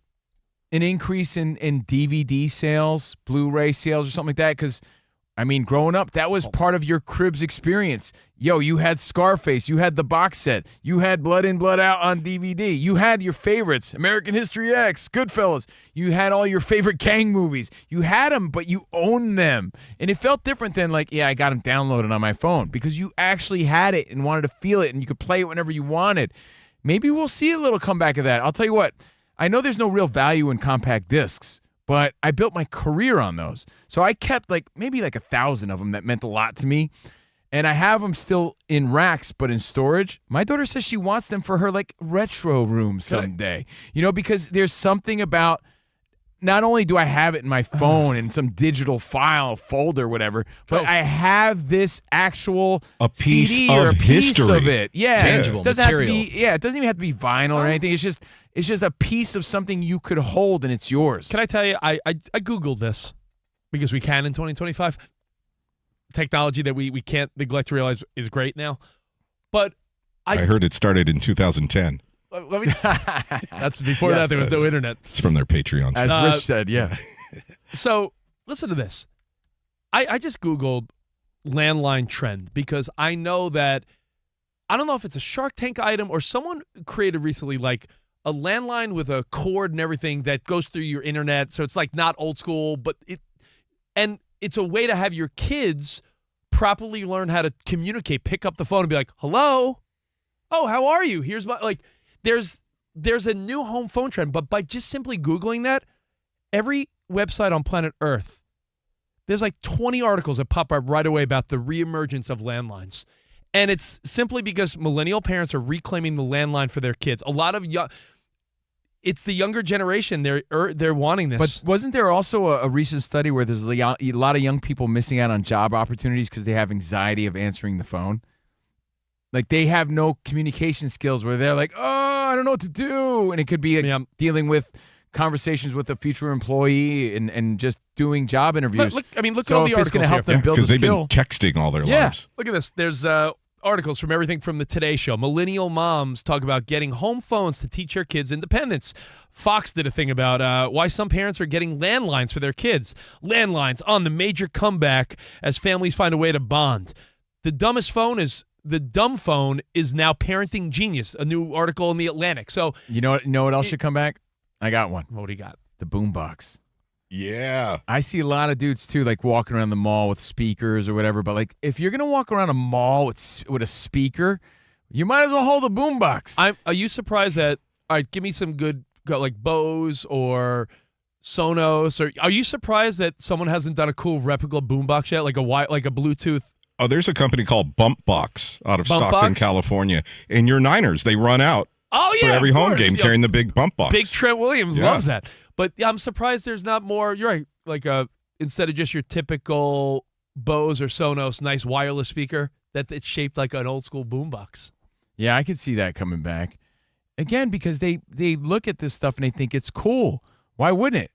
an increase in DVD sales, Blu-ray sales, or something like that. Because I mean, growing up, that was part of your cribs experience. Yo, you had Scarface, you had the box set, you had Blood In, Blood Out on DVD, you had your favorites, American History X, Goodfellas, you had all your favorite gang movies. You had them, but you owned them. And it felt different than I got them downloaded on my phone because you actually had it and wanted to feel it and you could play it whenever you wanted. Maybe we'll see a little comeback of that. I'll tell you what, I know there's no real value in compact discs, but I built my career on those. So I kept maybe 1,000 of them that meant a lot to me. And I have them still in racks, but in storage. My daughter says she wants them for her retro room someday. Because there's something about, not only do I have it in my phone in some digital file, folder, whatever, but I have this actual piece CD or of a piece history. of it. Yeah. Tangible It doesn't material. Have to be, it doesn't even have to be vinyl or anything. It's just a piece of something you could hold and it's yours. Can I tell you, I Googled this because we can in 2025. Technology that we can't neglect to realize is great now. But I heard it started in 2010. Let me, that's before that there was no internet. It's from their Patreon. As Rich said, yeah. So listen to this. I just Googled landline trend because I know that, I don't know if it's a Shark Tank item or someone created recently a landline with a cord and everything that goes through your internet. So it's not old school, but it's a way to have your kids properly learn how to communicate, pick up the phone and be like, "Hello? Oh, how are you? Here's my," there's a new home phone trend, but by just simply Googling that, every website on planet Earth, there's 20 articles that pop up right away about the reemergence of landlines. And it's simply because millennial parents are reclaiming the landline for their kids. A lot of it's the younger generation. They're wanting this. But wasn't there also a recent study where there's a lot of young people missing out on job opportunities because they have anxiety of answering the phone? They have no communication skills where they're like, "Oh, I don't know what to do." And it could be dealing with conversations with a future employee and just doing job interviews. Look at all the if it's articles going to help here. them build a Because they've skill. been texting all their lives. Look at this. There's articles from everything from the Today Show. Millennial moms talk about getting home phones to teach their kids independence. Fox did a thing about why some parents are getting landlines for their kids. Landlines on the major comeback as families find a way to bond. The dumb phone is now parenting genius. A new article in The Atlantic. So You know what else should come back? I got one. What do you got? The boombox. Yeah. I see a lot of dudes too, walking around the mall with speakers or whatever. But if you're gonna walk around a mall with a speaker, you might as well hold a boombox. Are you surprised that? All right, give me some good Bose or Sonos. Or are you surprised that someone hasn't done a cool replica boombox yet, like a Bluetooth? Oh, there's a company called Bump Box out of Bump Stockton, Box? California. And your Niners, they run out Oh for yeah, every of home course. game Yeah, carrying the big Bump Box. Big Trent Williams Yeah. loves that. But I'm surprised there's not more. You're right. Instead of just your typical Bose or Sonos nice wireless speaker, that it's shaped like an old school boombox. Yeah, I could see that coming back. Again, because they look at this stuff and they think it's cool. Why wouldn't it?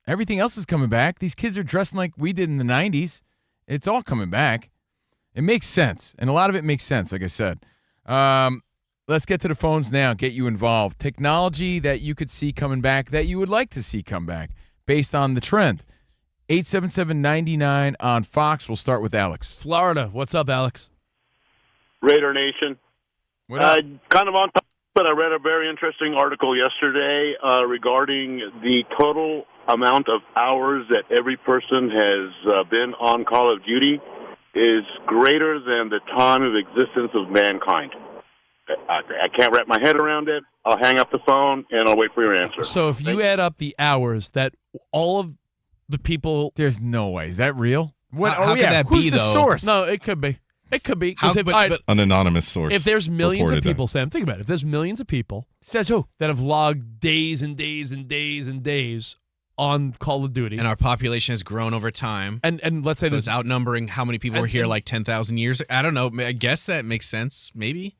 Everything else is coming back. These kids are dressing like we did in the 90s. It's all coming back. It makes sense. And a lot of it makes sense, like I said. Let's get to the phones now. Get you involved. Technology that you could see coming back that you would like to see come back based on the trend. 877-99 on Fox. We'll start with Alex. Florida. What's up, Alex? Raider Nation. What up? Kind of on top, but I read a very interesting article yesterday regarding the total amount of hours that every person has been on Call of Duty is greater than the time of existence of mankind. I can't wrap my head around it. I'll hang up the phone, and I'll wait for your answer. So if you add up the hours that all of the people... There's no way. Is that real? What? How could that Who's be, the though? source? No, it could be. It could be. How- Because but- An anonymous source. if there's millions of reported that. people, Sam, think about it. If there's millions of people... Says who? That have logged days and days and days and days on Call of Duty. And our population has grown over time. And let's say So there's... it's outnumbering how many people were And- here and- 10,000 years. I don't know. I guess that makes sense, maybe.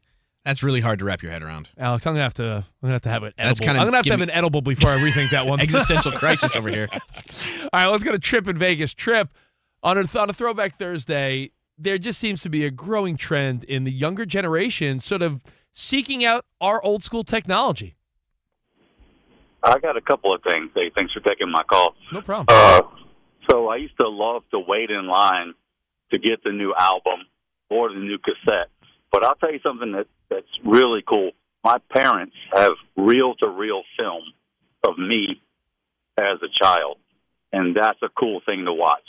That's really hard to wrap your head around. Alex, I'm gonna have to have an edible. That's kinda I'm gonna have to give have me- an edible before I rethink that one. Existential crisis over here. All right, let's go to Trip in Vegas. Trip, on a Throwback Thursday, there just seems to be a growing trend in the younger generation sort of seeking out our old school technology. I got a couple of things. Hey, thanks for taking my call. No problem. So I used to love to wait in line to get the new album or the new cassette. But I'll tell you something that's really cool. My parents have reel-to-reel film of me as a child, and that's a cool thing to watch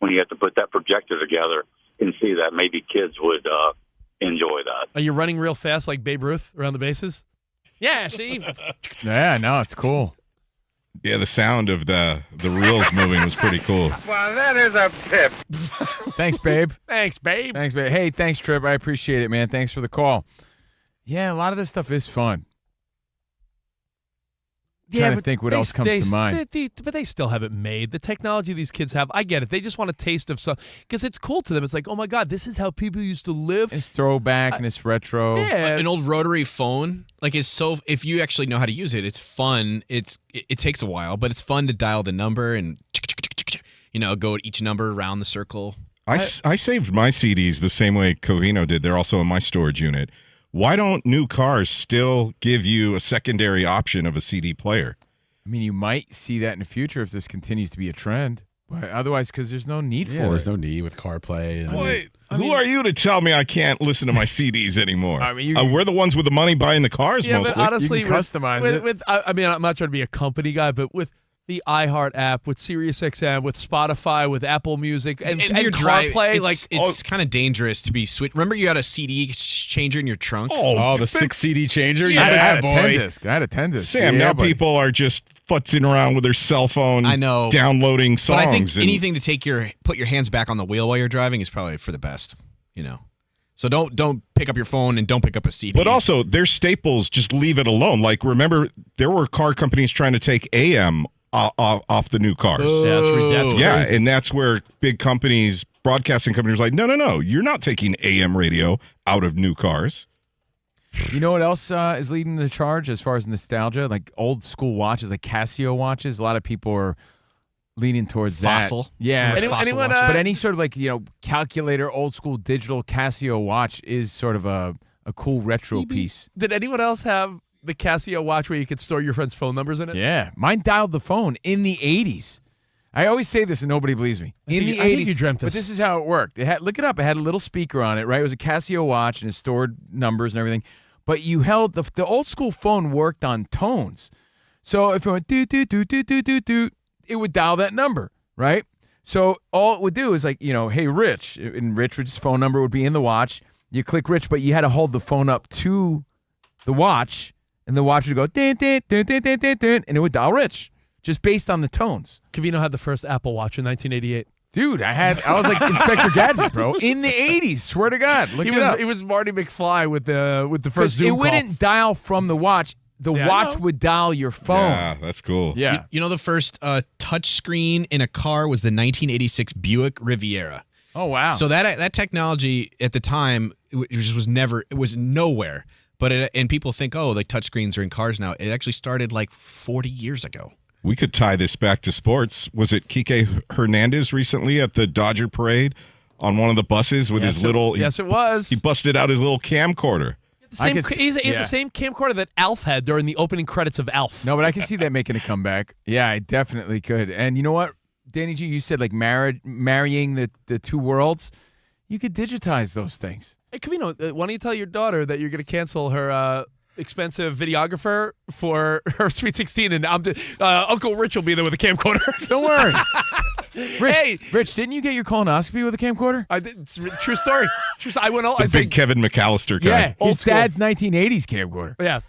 when you have to put that projector together and see that. Maybe kids would enjoy that. Are you running real fast like Babe Ruth around the bases? Yeah, see? Yeah, no, it's cool. Yeah, the sound of the reels moving was pretty cool. Well, that is a pip. Thanks, babe. Thanks, babe. Thanks, babe. Hey, thanks, Trip. I appreciate it, man. Thanks for the call. Yeah, a lot of this stuff is fun. Trying to think what else comes to mind. But they still have it made. The technology these kids have, I get it. They just want a taste of some, because it's cool to them. It's like, oh my God, this is how people used to live. It's throwback and it's retro. Yeah, An old rotary phone, like, is so. If you actually know how to use it, it's fun. It takes a while, but it's fun to dial the number and go at each number around the circle. I saved my CDs the same way Covino did. They're also in my storage unit. Why don't new cars still give you a secondary option of a CD player? I mean, you might see that in the future if this continues to be a trend. But otherwise, because there's no need for it. There's no need with CarPlay. Who are you to tell me I can't listen to my CDs anymore? I mean, we're the ones with the money buying the cars mostly. But honestly, you can customize it. I mean, I'm not trying to be a company guy, but with the iHeart app, with SiriusXM, with Spotify, with Apple Music, and your CarPlay, it's kind of dangerous to be switch. Remember, you had a CD changer in your trunk. Oh, the 6 CD changer. Yeah, I had a boy. 10 disc. I had a 10 disc. Sam, Yeah, now buddy. people are just futzing around with their cell phone. I know, downloading songs. But I think and anything to put your hands back on the wheel while you're driving is probably for the best. So don't pick up your phone and don't pick up a CD. But also, their staples, just leave it alone. Like, remember, there were car companies trying to take AM off the new cars. Yeah, that's Yeah, crazy. and that's where big companies, broadcasting companies, are like, no, you're not taking AM radio out of new cars. You know what else is leading the charge as far as nostalgia? Like old school watches, like Casio watches. A lot of people are leaning towards Fossil. that. Yeah. Anyone, but any sort of like, calculator, old school digital Casio watch is sort of a cool retro piece. Did anyone else have the Casio watch where you could store your friends' phone numbers in it? Yeah. Mine dialed the phone in the 80s. I always say this and nobody believes me. In the 80s. I think you dreamt this. But this is how it worked. Look it up. It had a little speaker on it, right? It was a Casio watch and it stored numbers and everything. But you held the old school phone worked on tones. So if it went doot, doot, doot, doot, doot, doot, doot, it would dial that number, right? So all it would do is hey, Rich. And Rich's phone number would be in the watch. You click Rich, but you had to hold the phone up to the watch, and the watch would go, din, din, din, din, din, din, din, and it would dial Rich, just based on the tones. Covino had the first Apple Watch in 1988. Dude, I was like Inspector Gadget, bro, in the 80s. Swear to God. Look it up. It was Marty McFly with the first Zoom it call. wouldn't dial from the watch. The watch would dial your phone. Yeah, that's cool. Yeah. You know, the first touch screen in a car was the 1986 Buick Riviera. Oh, wow. So that technology at the time it was nowhere. But and people think, like touchscreens are in cars now. It actually started like 40 years ago. We could tie this back to sports. Was it Kike Hernandez recently at the Dodger parade on one of the buses with his little... Yes, it was. He busted out his little camcorder. He had the same camcorder that Alf had during the opening credits of Alf. No, but I can see that making a comeback. Yeah, I definitely could. And you know what, Danny G, you said like marrying the two worlds. You could digitize those things. Hey, Covino, why don't you tell your daughter that you're going to cancel her expensive videographer for her Sweet 16, and Uncle Rich will be there with a camcorder. Don't worry. Rich, Rich, didn't you get your colonoscopy with a camcorder? I did. It's true story. I went all. The big Kevin McAllister guy. Yeah, his dad's 1980s camcorder. Yeah.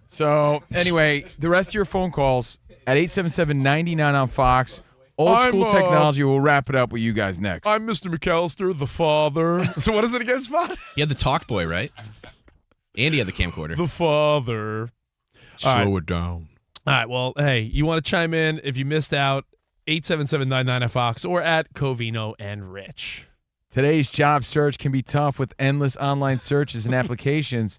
So anyway, the rest of your phone calls at 877-99 on Fox. Old school technology. We'll wrap it up with you guys next. I'm Mr. McAllister, the father. So what is it again, Spot? He had the talk boy, right? And he had the camcorder. The father. Slow it down. All right. Well, hey, you want to chime in if you missed out? 877-99 Fox or at Covino and Rich. Today's job search can be tough with endless online searches and applications.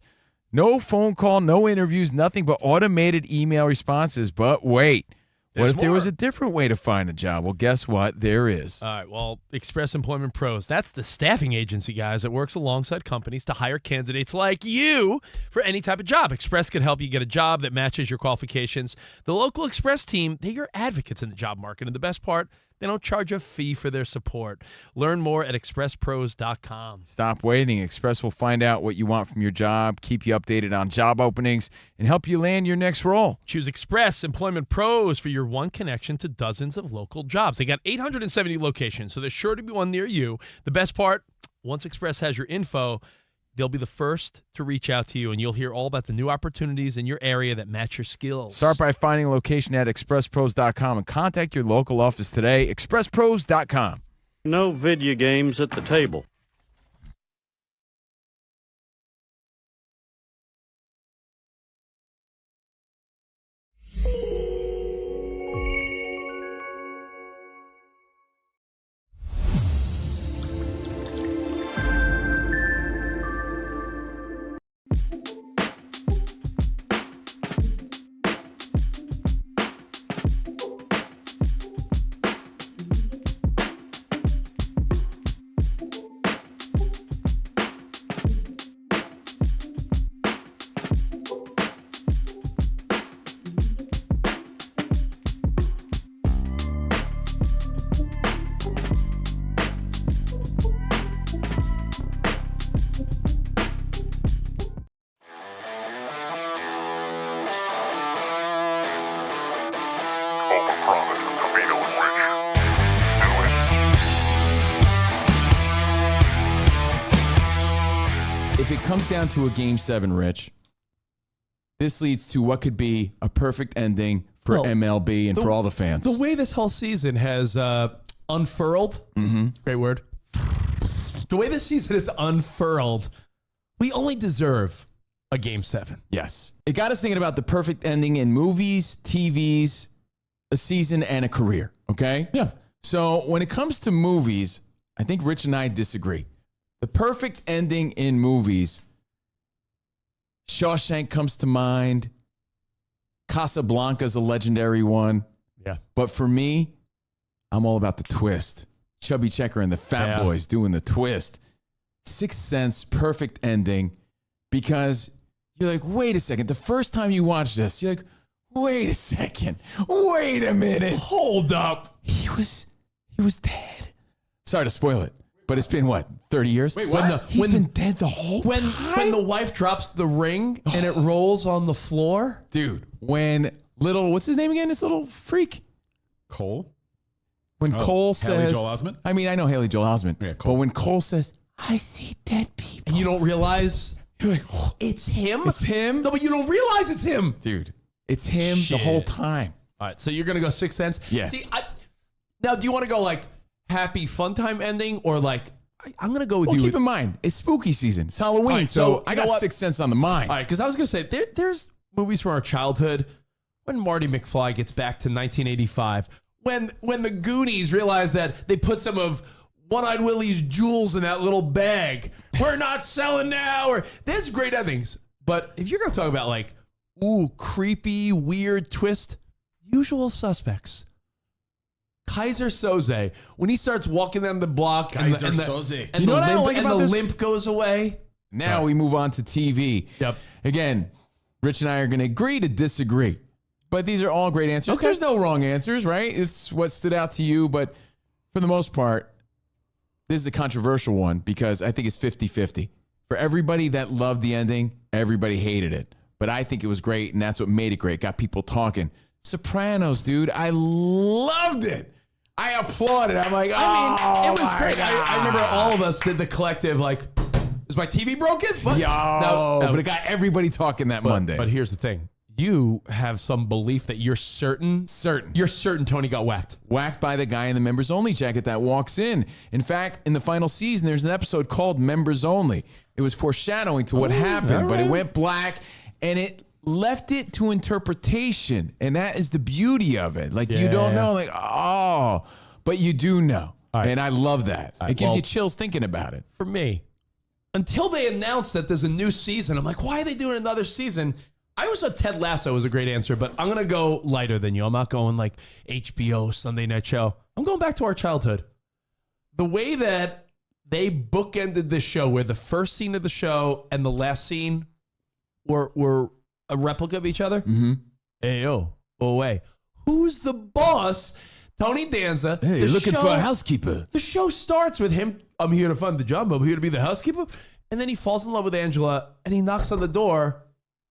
No phone call, no interviews, nothing but automated email responses. But wait, what if there was a different way to find a job? Well, guess what? There is. All right, well, Express Employment Pros, that's the staffing agency, guys, that works alongside companies to hire candidates like you for any type of job. Express can help you get a job that matches your qualifications. The local Express team, they're your advocates in the job market, and the best part, they don't charge a fee for their support. Learn more at expresspros.com. Stop waiting. Express will find out what you want from your job, keep you updated on job openings, and help you land your next role. Choose Express Employment Pros for your one connection to dozens of local jobs. They got 870 locations, so there's sure to be one near you. The best part, once Express has your info, they'll be the first to reach out to you, and you'll hear all about the new opportunities in your area that match your skills. Start by finding a location at expresspros.com and contact your local office today. expresspros.com. No video games at the table. If it comes down to a Game 7, Rich, this leads to what could be a perfect ending for MLB and for all the fans. The way this whole season has unfurled, great word. The way this season is unfurled, we only deserve a Game 7. Yes. It got us thinking about the perfect ending in movies, TVs, a season, and a career, okay? Yeah. So when it comes to movies, I think Rich and I disagree. The perfect ending in movies, Shawshank comes to mind. Casablanca's a legendary one. Yeah. But for me, I'm all about the twist. Chubby Checker and the Fat Boys doing the twist. Sixth Sense, perfect ending. Because you're like, wait a second. The first time you watch this, you're like, wait a second. Wait a minute. Hold up. He was dead. Sorry to spoil it. But it's been, what, 30 years? Wait, what? He's been dead the whole time? When the wife drops the ring and it rolls on the floor? Dude, when what's his name again? This little freak? Cole? When Cole says... Haley Joel Osment? I mean, I know Haley Joel Osment. Yeah, Cole. But when Cole says, I see dead people. And you don't realize... You're like, oh, it's him? It's him? No, but you don't realize it's him. Dude, it's him the whole time. All right, so you're going to go Sixth Sense? Yeah. See, now, do you want to go like happy fun time ending or like... I'm going to go with you. Keep in mind, it's spooky season. It's Halloween, right, so I you know got what? Sixth Sense on the mind. All right, because I was going to say, there's movies from our childhood. When Marty McFly gets back to 1985, when the Goonies realize that they put some of One-Eyed Willie's jewels in that little bag. We're not selling now. Or there's great endings. But if you're going to talk about like, ooh, creepy, weird twist, Usual Suspects. Kaiser Soze, when he starts walking down the block and Kaiser Soze. and You know the what I don't limp, like and about the this? limp goes away. Now we move on to TV. Yep. Again, Rich and I are going to agree to disagree. But these are all great answers. Okay. There's no wrong answers, right? It's what stood out to you. But for the most part, this is a controversial one because I think it's 50-50. For everybody that loved the ending, everybody hated it. But I think it was great, and that's what made it great. Got people talking. Sopranos, dude. I loved it. I applauded. I'm like, I mean, it was great. I remember all of us did the collective, like, is my TV broken? What? No, but it got everybody talking that Monday. But here's the thing. You have some belief that you're certain Tony got whacked. Whacked by the guy in the members only jacket that walks in. In fact, in the final season, there's an episode called Members Only. It was foreshadowing to what happened, but it went black and it left it to interpretation. And that is the beauty of it. Like, you don't know, like, oh, but you do know. Right. And I love that. Right. It gives you chills thinking about it. For me, until they announced that there's a new season, I'm like, why are they doing another season? I always thought Ted Lasso was a great answer, but I'm going to go lighter than you. I'm not going like HBO Sunday Night Show. I'm going back to our childhood. The way that they bookended this show, where the first scene of the show and the last scene were a replica of each other. Mm-hmm. Hey, yo, go away. Who's the boss? Tony Danza. Hey, The looking for a housekeeper. The show starts with him. I'm here to fund the job. I'm here to be the housekeeper. And then he falls in love with Angela and he knocks on the door.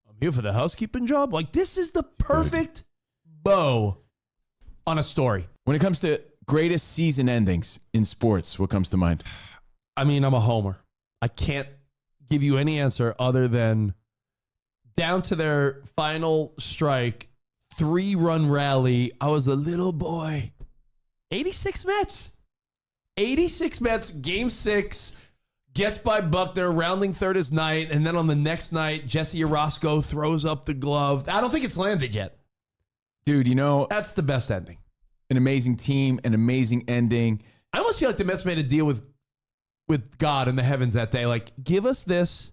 I'm here for the housekeeping job. Like, this is the perfect bow on a story. When it comes to greatest season endings in sports, what comes to mind? I mean, I'm a homer. I can't give you any answer other than down to their final strike, 3-run rally. I was a little boy. 86 Mets. 86 Mets, game 6, gets by Buckner, rounding third is night, and then on the next night, Jesse Orosco throws up the glove. I don't think it's landed yet. Dude, that's the best ending. An amazing team, an amazing ending. I almost feel like the Mets made a deal with God in the heavens that day. Like, give us this,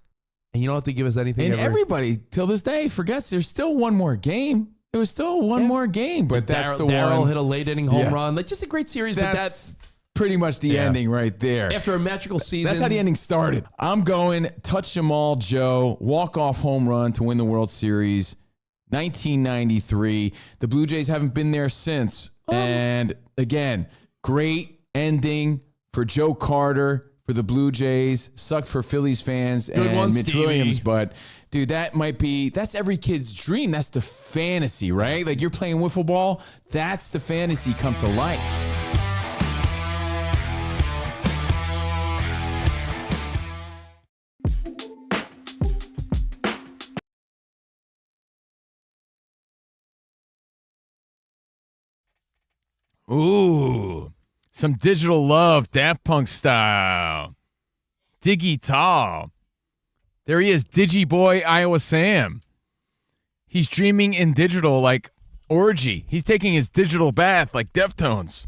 and you don't have to give us anything. And everybody, till this day, forgets there's still one more game. There was still one more game, but that's the one. Darryl hit a late inning home run. Like, just a great series, but that's pretty much the ending right there. After a magical season. That's how the ending started. I'm going touch 'em all, Joe. Walk-off home run to win the World Series. 1993. The Blue Jays haven't been there since. And again, great ending for Joe Carter, for the Blue Jays. Sucked for Phillies fans and Mitch Williams, but dude, that's every kid's dream. That's the fantasy, right? Like, you're playing wiffle ball. That's the fantasy come to life. Ooh, some digital love, Daft Punk style. Diggy Tall. There he is, Digiboy Iowa Sam. He's dreaming in digital like Orgy. He's taking his digital bath like Deftones.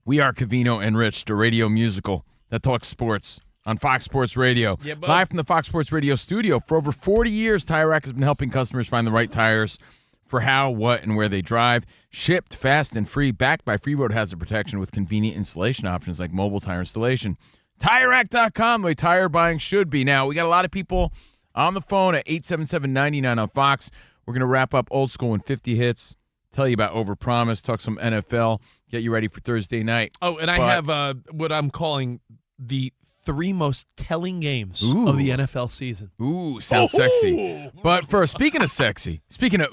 We are Covino and Rich, the radio musical that talks sports on Fox Sports Radio. Yeah, live from the Fox Sports Radio studio. For over 40 years, Tire Rack has been helping customers find the right tires for how, what, and where they drive. Shipped fast and free, backed by free road hazard protection with convenient installation options like mobile tire installation. TireRack.com, the way tire buying should be. Now, we got a lot of people on the phone at 877-99 on Fox. We're going to wrap up Old School in 50 hits, tell you about Overpromise, talk some NFL, get you ready for Thursday night. Oh, and I have what I'm calling the 3 most telling games of the NFL season. Ooh, sounds sexy. But first, speaking of sexy, speaking of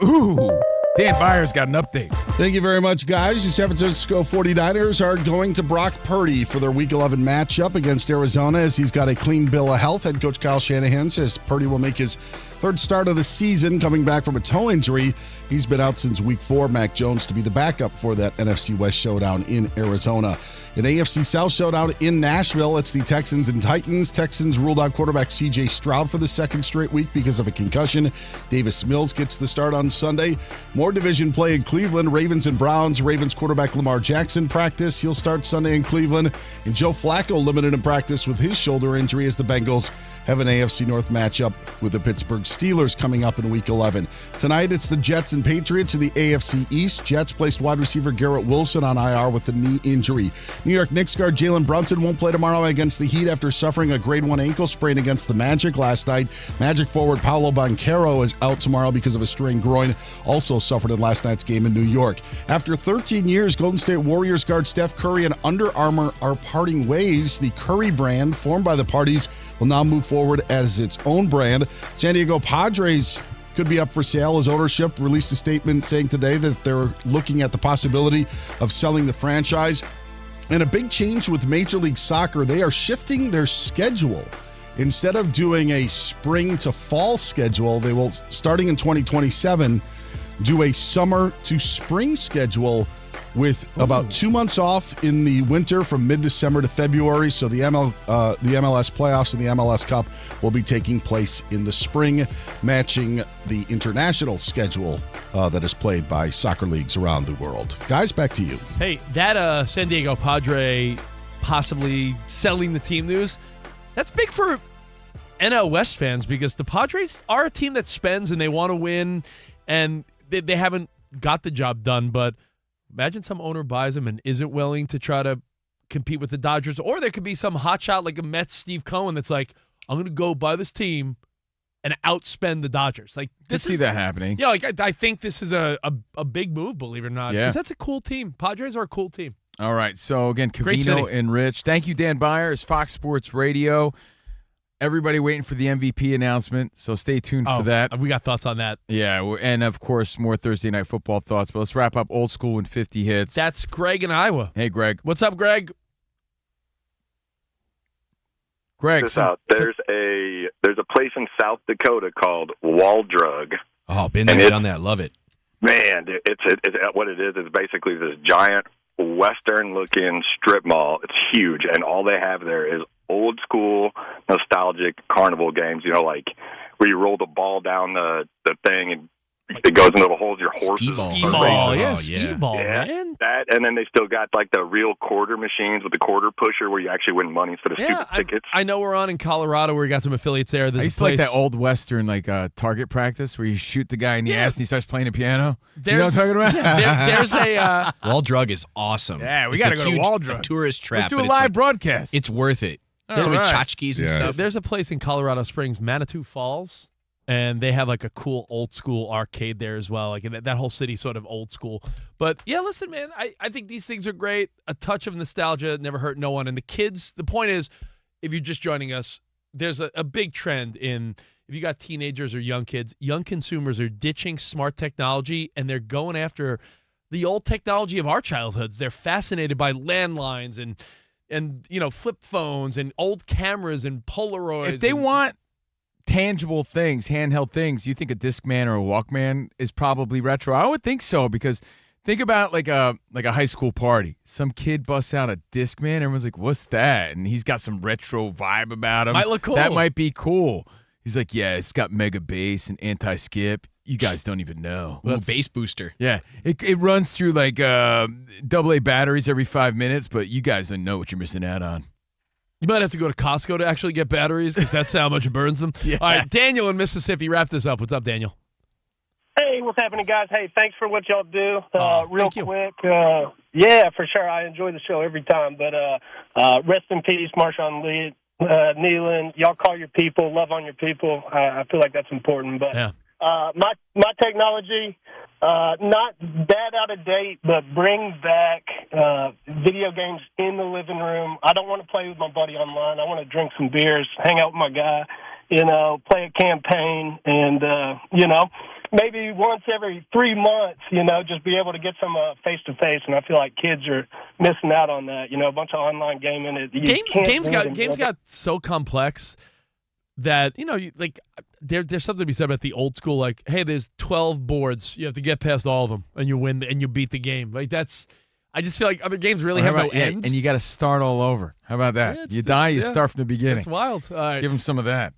Dan Byers got an update. Thank you very much, guys. The San Francisco 49ers are going to Brock Purdy for their Week 11 matchup against Arizona, as he's got a clean bill of health. Head coach Kyle Shanahan says Purdy will make his third start of the season, coming back from a toe injury. He's been out since Week 4. Mac Jones to be the backup for that NFC West showdown in Arizona. An AFC South showdown in Nashville. It's the Texans and Titans. Texans ruled out quarterback C.J. Stroud for the second straight week because of a concussion. Davis Mills gets the start on Sunday. More division play in Cleveland. Ravens and Browns. Ravens quarterback Lamar Jackson practice. He'll start Sunday in Cleveland. And Joe Flacco limited in practice with his shoulder injury as the Bengals have an AFC North matchup with the Pittsburgh Steelers coming up in Week 11. Tonight, it's the Jets and Patriots in the AFC East. Jets placed wide receiver Garrett Wilson on IR with the knee injury. New York Knicks guard Jalen Brunson won't play tomorrow against the Heat after suffering a grade 1 ankle sprain against the Magic last night. Magic forward Paolo Banchero is out tomorrow because of a strained groin, also suffered in last night's game in New York. After 13 years, Golden State Warriors guard Steph Curry and Under Armour are parting ways. The Curry brand, formed by the parties, will now move forward as its own brand. San Diego Padres could be up for sale as ownership released a statement saying today that they're looking at the possibility of selling the franchise. And a big change with Major League Soccer, they are shifting their schedule. Instead of doing a spring to fall schedule, they will, starting in 2027, do a summer to spring schedule with about 2 months off in the winter from mid-December to February. So the MLS playoffs and the MLS Cup will be taking place in the spring, matching the international schedule that is played by soccer leagues around the world. Guys, back to you. Hey, that San Diego Padre possibly selling the team news, that's big for NL West fans because the Padres are a team that spends and they want to win, and they haven't got the job done. But imagine some owner buys them and isn't willing to try to compete with the Dodgers. Or there could be some hotshot like a Mets Steve Cohen that's like, I'm going to go buy this team and outspend the Dodgers. Like, I see that happening. Yeah, like I think this is a big move, believe it or not. Yeah. Because that's a cool team. Padres are a cool team. All right. So, again, Great Covino city. and Rich. Thank you, Dan Byers, Fox Sports Radio. Everybody waiting for the MVP announcement, so stay tuned for that. We got thoughts on that. Yeah, and, of course, more Thursday Night Football thoughts. But let's wrap up Old School in 50 hits. That's Greg in Iowa. Hey, Greg. What's up, Greg? Greg, there's a place in South Dakota called Waldrug. Oh, been there, done that. Love it. Man, it's what it is. It's basically this giant Western-looking strip mall. It's huge, and all they have there is old school, nostalgic carnival games. You know, like where you roll the ball down the thing and it goes into the holes. Your horses. Skee ball, man. That, and then they still got like the real quarter machines with the quarter pusher where you actually win money instead of stupid tickets. I know we're on in Colorado where we got some affiliates there. I used to like that old Western target practice where you shoot the guy in the ass and he starts playing the piano. You know what I'm talking about? There's a Waldrug is awesome. Yeah, we It's got to a go to huge Waldrug. tourist trap. Let's do but a it's live broadcast. It's worth it. All So many right. tchotchkes and stuff. There's a place in Colorado Springs, Manitou Falls, and they have like a cool old school arcade there as well. Like that whole city sort of old school. But yeah, listen, man, I think these things are great. A touch of nostalgia never hurt no one. And the kids, the point is, if you're just joining us, there's a big trend in if you got teenagers or young kids, young consumers are ditching smart technology and they're going after the old technology of our childhoods. They're fascinated by landlines and flip phones and old cameras and Polaroids. If they want tangible things, handheld things, you think a Discman or a Walkman is probably retro? I would think so, because think about like a high school party. Some kid busts out a Discman, everyone's like, what's that? And he's got some retro vibe about him. Might look cool. That might be cool. He's like, yeah, it's got mega bass and anti-skip. You guys don't even know. Little bass booster. Yeah. It runs through like AA batteries every 5 minutes, but you guys don't know what you're missing out on. You might have to go to Costco to actually get batteries because that's how much it burns them. Yeah. All right, Daniel in Mississippi, wrap this up. What's up, Daniel? Hey, what's happening, guys? Hey, thanks for what y'all do. Real thank you. quick. Yeah, for sure. I enjoy the show every time. But rest in peace, Marshawn Lee, Nealon. Y'all call your people, love on your people. I feel like that's important. But my technology, not that out of date, but bring back video games in the living room. I don't want to play with my buddy online. I want to drink some beers, hang out with my guy, play a campaign, and, maybe once every 3 months, just be able to get some face-to-face. And I feel like kids are missing out on that, a bunch of online gaming. Games got so complex that, there's something to be said about the old school, like, hey, there's 12 boards. You have to get past all of them, and you win, and you beat the game. Like, I just feel like other games really have no end. And you got to start all over. How about that? Yeah, you die, you yeah. start from the beginning. It's wild. All right. Give them some of that.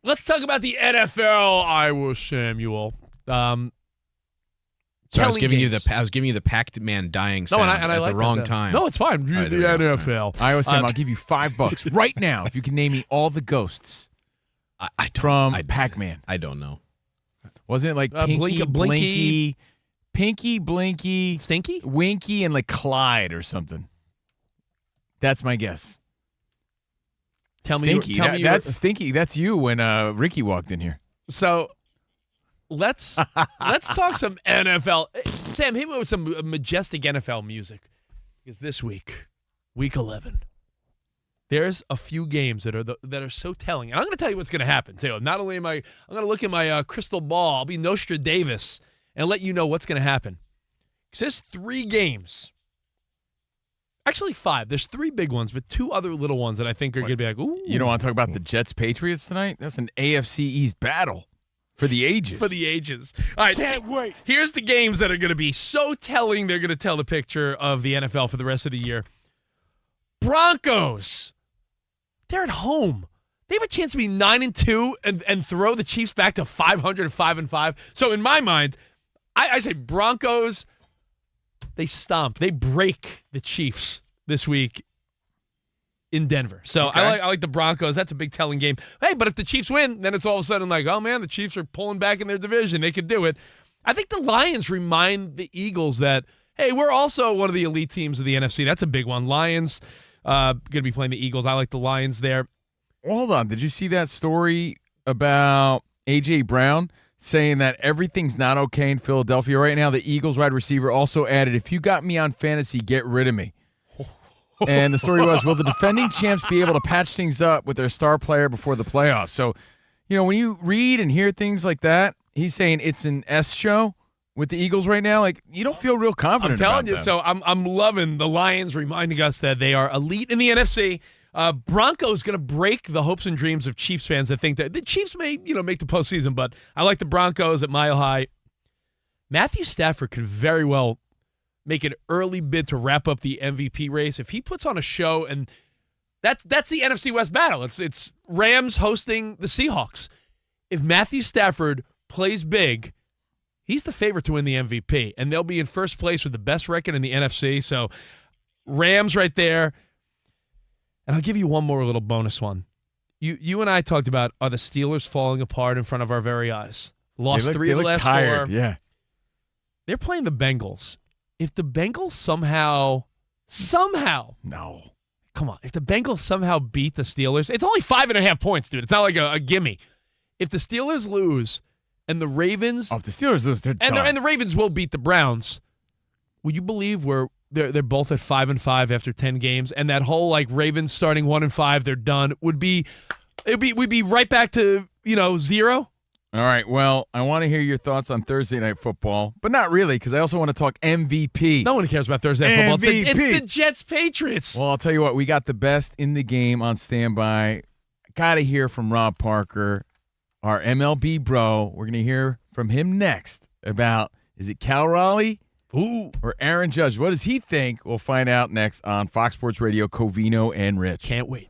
Let's talk about the NFL, Iowa Samuel. So I was giving you the Pac-Man dying sound and I at like the wrong that time. No, it's fine. All right, The there we go. NFL. Iowa Sam, I'll give you $5 right now if you can name me all the ghosts from Pac-Man. I don't know. Wasn't it like Pinky, Blinky, Stinky, Winky, and like Clyde or something? That's my guess. Stinky. That's Stinky. That's you when Ricky walked in here. So let's talk some NFL. Sam, hit me with some majestic NFL music, because this week, week 11, there's a few games that are so telling. And I'm going to tell you what's going to happen too. Not only I'm going to look at my crystal ball, I'll be Nostradamus and let you know what's going to happen. Because there's 3 games. Actually 5. There's 3 big ones, but 2 other little ones that I think are going to be like, ooh. You don't want to talk about the Jets-Patriots tonight? That's an AFC East battle for the ages. For the ages. All right. Can't wait. Here's the games that are going to be so telling. They're going to tell the picture of the NFL for the rest of the year. Broncos. They're at home. They have a chance to be 9-2 and throw the Chiefs back to 500, 5-5. So in my mind, I say Broncos, they stomp. They break the Chiefs this week in Denver. So Okay. I like the Broncos. That's a big telling game. Hey, but if the Chiefs win, then it's all of a sudden like, oh, man, the Chiefs are pulling back in their division. They could do it. I think the Lions remind the Eagles that, hey, we're also one of the elite teams of the NFC. That's a big one. Lions going to be playing the Eagles. I like the Lions there. Well, hold on. Did you see that story about A.J. Brown saying that everything's not okay in Philadelphia right now? The Eagles wide receiver also added, if you got me on fantasy, get rid of me. And the story was, will the defending champs be able to patch things up with their star player before the playoffs? So, when you read and hear things like that, he's saying it's an S show with the Eagles right now. Like, you don't feel real confident I'm telling about you, them. so I'm loving the Lions reminding us that they are elite in the NFC. Broncos going to break the hopes and dreams of Chiefs fans that think that the Chiefs may, make the postseason, but I like the Broncos at Mile High. Matthew Stafford could very well make an early bid to wrap up the MVP race. If he puts on a show, and that's the NFC West battle. It's Rams hosting the Seahawks. If Matthew Stafford plays big, he's the favorite to win the MVP, and they'll be in first place with the best record in the NFC. So Rams right there. And I'll give you one more little bonus one. You and I talked about, are the Steelers falling apart in front of our very eyes? Lost three of the last tired. 4. Yeah. They're playing the Bengals. If the Bengals somehow, no, come on. If the Bengals somehow beat the Steelers, it's only 5.5 points, dude. It's not like a gimme. If the Steelers lose and the Ravens, if the Steelers lose, they're done. and the Ravens will beat the Browns, would you believe they're both at 5-5 after 10 games, and that whole Ravens starting 1-5, they're done we'd be right back to 0. All right, well, I want to hear your thoughts on Thursday Night Football, but not really, because I also want to talk MVP. No one cares about Thursday Night Football. MVP. It's the Jets-Patriots. Well, I'll tell you what, we got the best in the game on standby. Got to hear from Rob Parker, our MLB bro. We're going to hear from him next about, is it Cal Raleigh or Aaron Judge? What does he think? We'll find out next on Fox Sports Radio, Covino and Rich. Can't wait.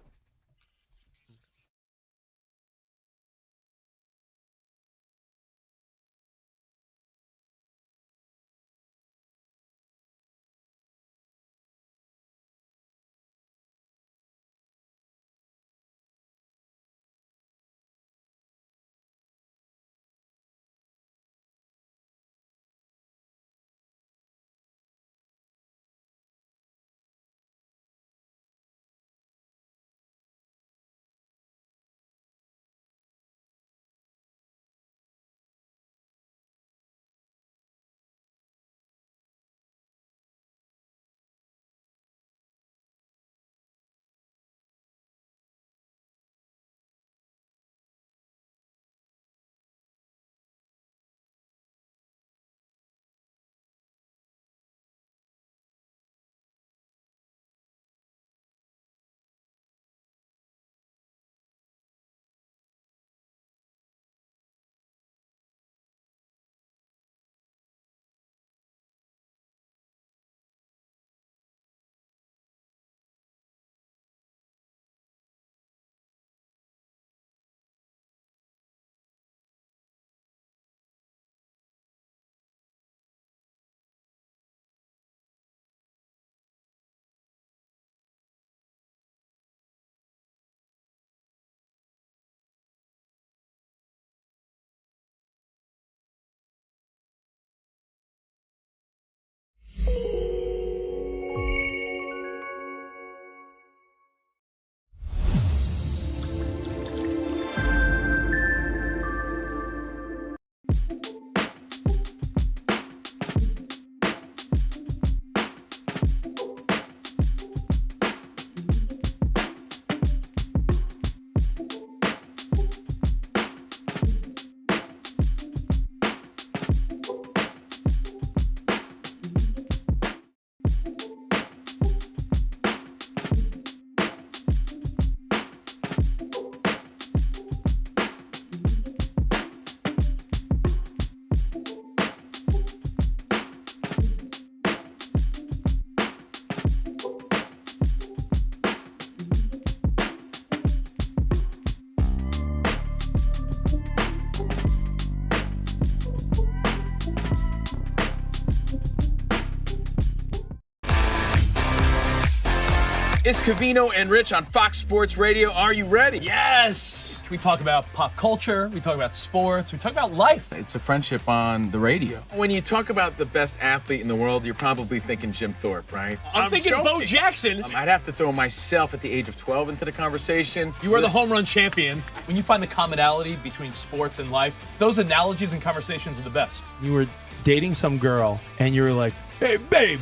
It's Covino and Rich on Fox Sports Radio. Are you ready? Yes! We talk about pop culture, we talk about sports, we talk about life. It's a friendship on the radio. When you talk about the best athlete in the world, you're probably thinking Jim Thorpe, right? I'm thinking Bo Jackson. I'd have to throw myself at the age of 12 into the conversation. You are the home run champion. When you find the commonality between sports and life, those analogies and conversations are the best. You were dating some girl, and you were like, hey, babe,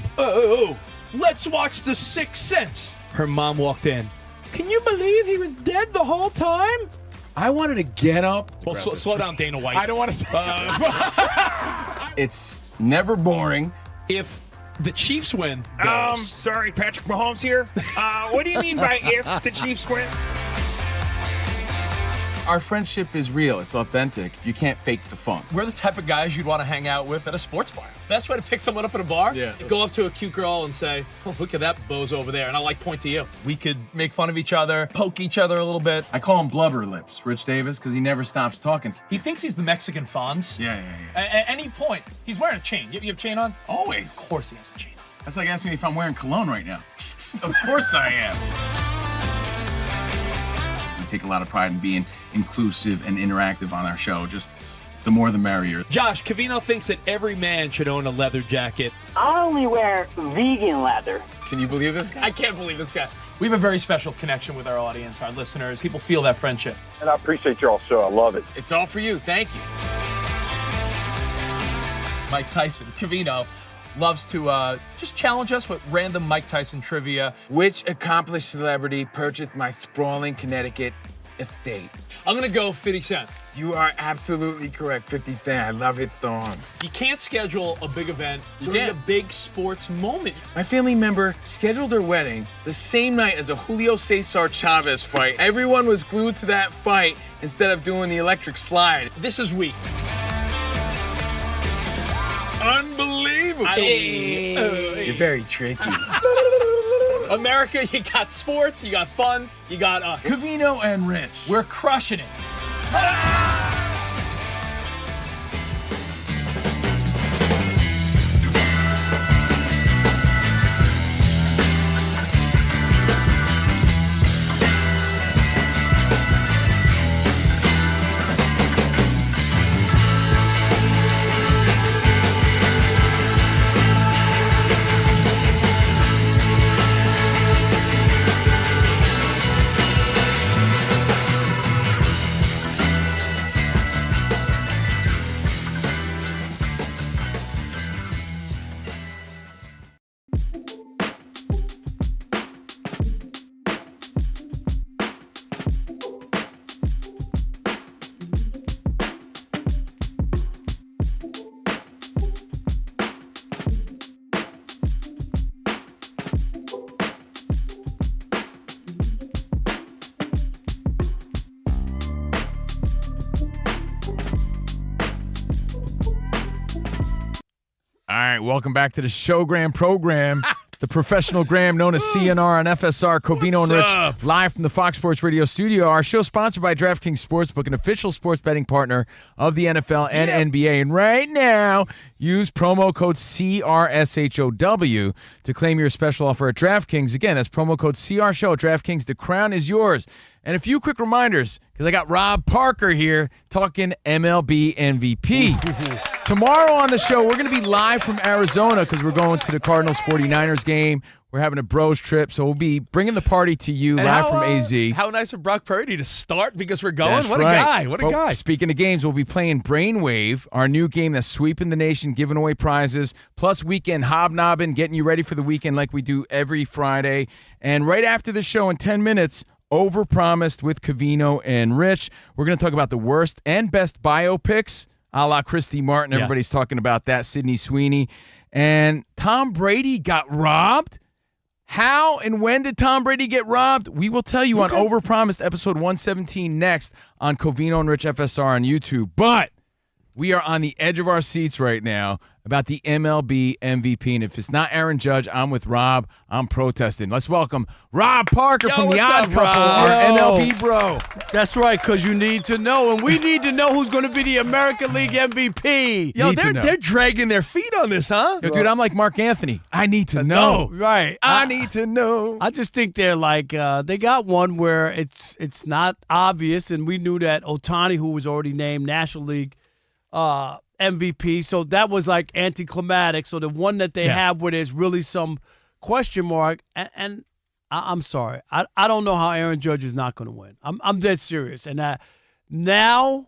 let's watch The Sixth Sense. Her mom walked in. Can you believe he was dead the whole time? I wanted to get up. Well, slow down, Dana White. I don't want to say It's never boring. If the Chiefs win, Sorry, Patrick Mahomes here. What do you mean by if the Chiefs win? Our friendship is real. It's authentic. You can't fake the funk. we're the type of guys you'd want to hang out with at a sports bar. Best way to pick someone up at a bar? Yeah. Go up to a cute girl and say, oh, look at that bozo over there, and I'll point to you. We could make fun of each other, poke each other a little bit. I call him Blubber Lips, Rich Davis, because he never stops talking. He thinks he's the Mexican Fonz. Yeah. At any point, he's wearing a chain. You have a chain on? Always. Of course he has a chain on. That's like asking me if I'm wearing cologne right now. Of course I am. We take a lot of pride in being inclusive and interactive on our show. Just the more the merrier. Josh, Covino thinks that every man should own a leather jacket. I only wear vegan leather. Can you believe this guy? I can't believe this guy. We have a very special connection with our audience, our listeners. People feel that friendship. And I appreciate y'all show. I love it. It's all for you. Thank you. Mike Tyson, Covino, loves to just challenge us with random Mike Tyson trivia. Which accomplished celebrity purchased my sprawling Connecticut estate? I'm going to go 50 Cent. You are absolutely correct, 50 Cent. I love his song. You can't schedule a big event during a big sports moment. My family member scheduled their wedding the same night as a Julio Cesar Chavez fight. Everyone was glued to that fight instead of doing the electric slide. This is weak. Unbelievable. You're very tricky. America, you got sports, you got fun, you got us. Covino and Rich. We're crushing it. All right, welcome back to the Showgram program, the professional gram known as CNR and FSR, Covino and Rich, live from the Fox Sports Radio studio. Our show sponsored by DraftKings Sportsbook, an official sports betting partner of the NFL and NBA. And right now, use promo code CRSHOW to claim your special offer at DraftKings. Again, that's promo code CRSHOW at DraftKings. The crown is yours. And a few quick reminders, because I got Rob Parker here talking MLB MVP. Tomorrow on the show, we're going to be live from Arizona because we're going to the Cardinals-49ers game. We're having a bros trip, so we'll be bringing the party to you live from AZ. How nice of Brock Purdy to start because we're going. That's What right. a guy. What a But guy. Speaking of games, we'll be playing Brainwave, our new game that's sweeping the nation, giving away prizes, plus weekend hobnobbing, getting you ready for the weekend like we do every Friday. And right after the show in 10 minutes, Overpromised with Covino and Rich. We're going to talk about the worst and best biopics, a la Christy Martin. Everybody's talking about that. Sydney Sweeney. And Tom Brady got robbed. How and when did Tom Brady get robbed? We will tell you on Overpromised episode 117 next on Covino and Rich FSR on YouTube. But we are on the edge of our seats right now about the MLB MVP. And if it's not Aaron Judge, I'm with Rob. I'm protesting. Let's welcome Rob Parker from The Odd Couple, our MLB bro. That's right, because you need to know, and we need to know who's going to be the American League MVP. Yo, they're dragging their feet on this, huh? Yo, dude, I'm like Mark Anthony. I need to know. Right. I need to know. I just think they're like, they got one where it's not obvious, and we knew that Ohtani, who was already named National League MVP, so that was like anticlimactic. So the one that they have where there's really some question mark, and I'm sorry, I don't know how Aaron Judge is not going to win. I'm dead serious, and now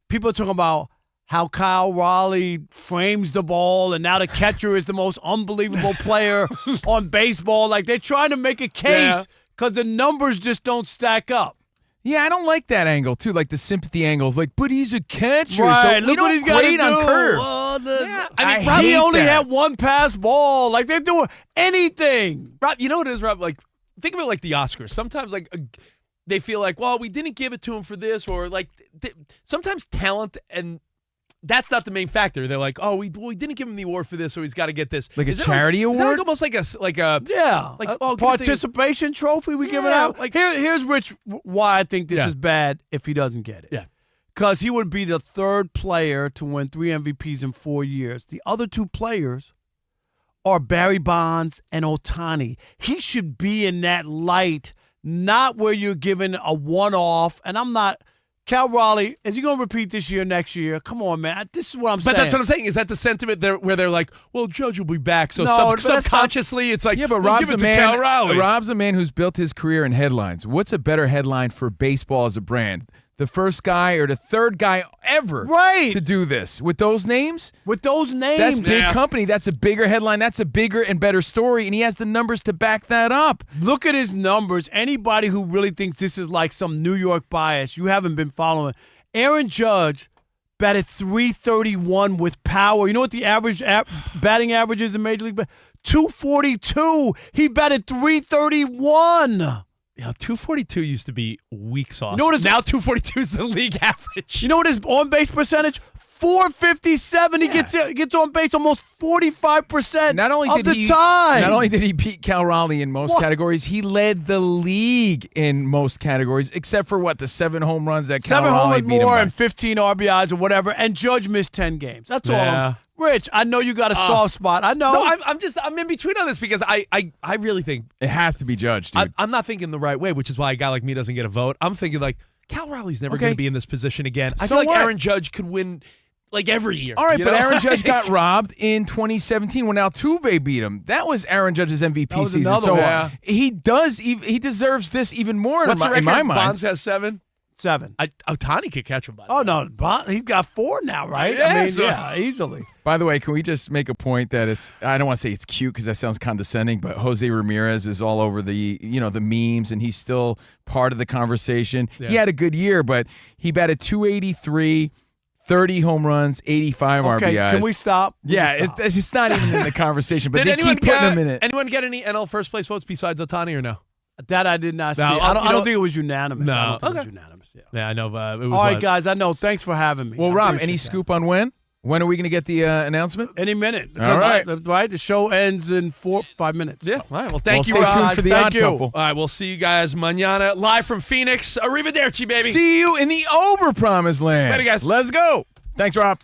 people are talking about how Kyle Raleigh frames the ball, and now the catcher is the most unbelievable player on baseball. Like, they're trying to make a case because the numbers just don't stack up. Yeah, I don't like that angle, too, like the sympathy angle of like, but he's a catcher, right, so look what he's got to do. on curves. I mean, Rob, he only had one pass ball. Like, they're doing anything. Rob, you know what it is, Rob? Like, think of it like the Oscars. Sometimes, like, they feel like, well, we didn't give it to him for this, or like, sometimes talent and that's not the main factor. They're like, oh, we didn't give him the award for this, so he's got to get this. Like a charity award? Is that like almost like a participation trophy we give it out? Like, here's Rich why I think this is bad if he doesn't get it. Yeah. Because he would be the third player to win 3 MVPs in 4 years. The other 2 players are Barry Bonds and Ohtani. He should be in that light, not where you're given a one-off. And I'm not – Cal Raleigh, is he going to repeat this year, next year? Come on, man. This is what I'm saying. But that's what I'm saying. Is that the sentiment where they're like, well, Judge will be back. So No, subconsciously, it's like, Yeah, but we'll Rob's give it a to Cal Raleigh. Rob's a man who's built his career in headlines. What's a better headline for baseball as a brand? The first guy or the third guy ever to do this with those names? With those names. That's big company. That's a bigger headline. That's a bigger and better story, and he has the numbers to back that up. Look at his numbers. Anybody who really thinks this is like some New York bias, you haven't been following. Aaron Judge batted .331 with power. You know what the average batting average is in Major League Baseball? .242. He batted .331. Yeah, 242 used to be weak sauce. You know what now 242 is the league average. You know what his on-base percentage? .457. He gets on base almost 45% of the time. Not only did he beat Cal Raleigh in most categories, he led the league in most categories, except for the 7 home runs that Cal Raleigh beat him more by. and 15 RBIs or whatever. And Judge missed 10 games. That's all. Rich, I know you got a soft spot. I know. No, I'm in between on this because I really think it has to be Judge, dude. I'm not thinking the right way, which is why a guy like me doesn't get a vote. I'm thinking like Cal Raleigh's never going to be in this position again. I feel like Aaron Judge could win like every year. All right, but Aaron Judge got robbed in 2017 when Altuve beat him. That was Aaron Judge's MVP season. So he deserves this even more What's in the my record? mind. Bonds has 7. 7. Ohtani could catch him by Oh, no. He's got 4 now, right? Easily. By the way, can we just make a point that I don't want to say it's cute because that sounds condescending, but Jose Ramirez is all over the memes, and he's still part of the conversation. Yeah. He had a good year, but he batted .283, 30 home runs, 85 RBIs. Can we stop? It's not even in the conversation, but Did they keep putting him in it. Anyone get any NL first place votes besides Ohtani or no? That I did not see. I don't think it was unanimous. No. I don't think it was unanimous. Yeah, I know. It was all right, guys. I know. Thanks for having me. Well, Rob, any scoop on when? When are we going to get the announcement? Any minute. All right. Right. The show ends in 5 minutes. Yeah. All right. Well, thank you, stay Rob. tuned for the Odd Couple. All right. We'll see you guys mañana live from Phoenix. Arrivederci, baby. See you in the overpromised land. Later, guys. Let's go. Thanks, Rob.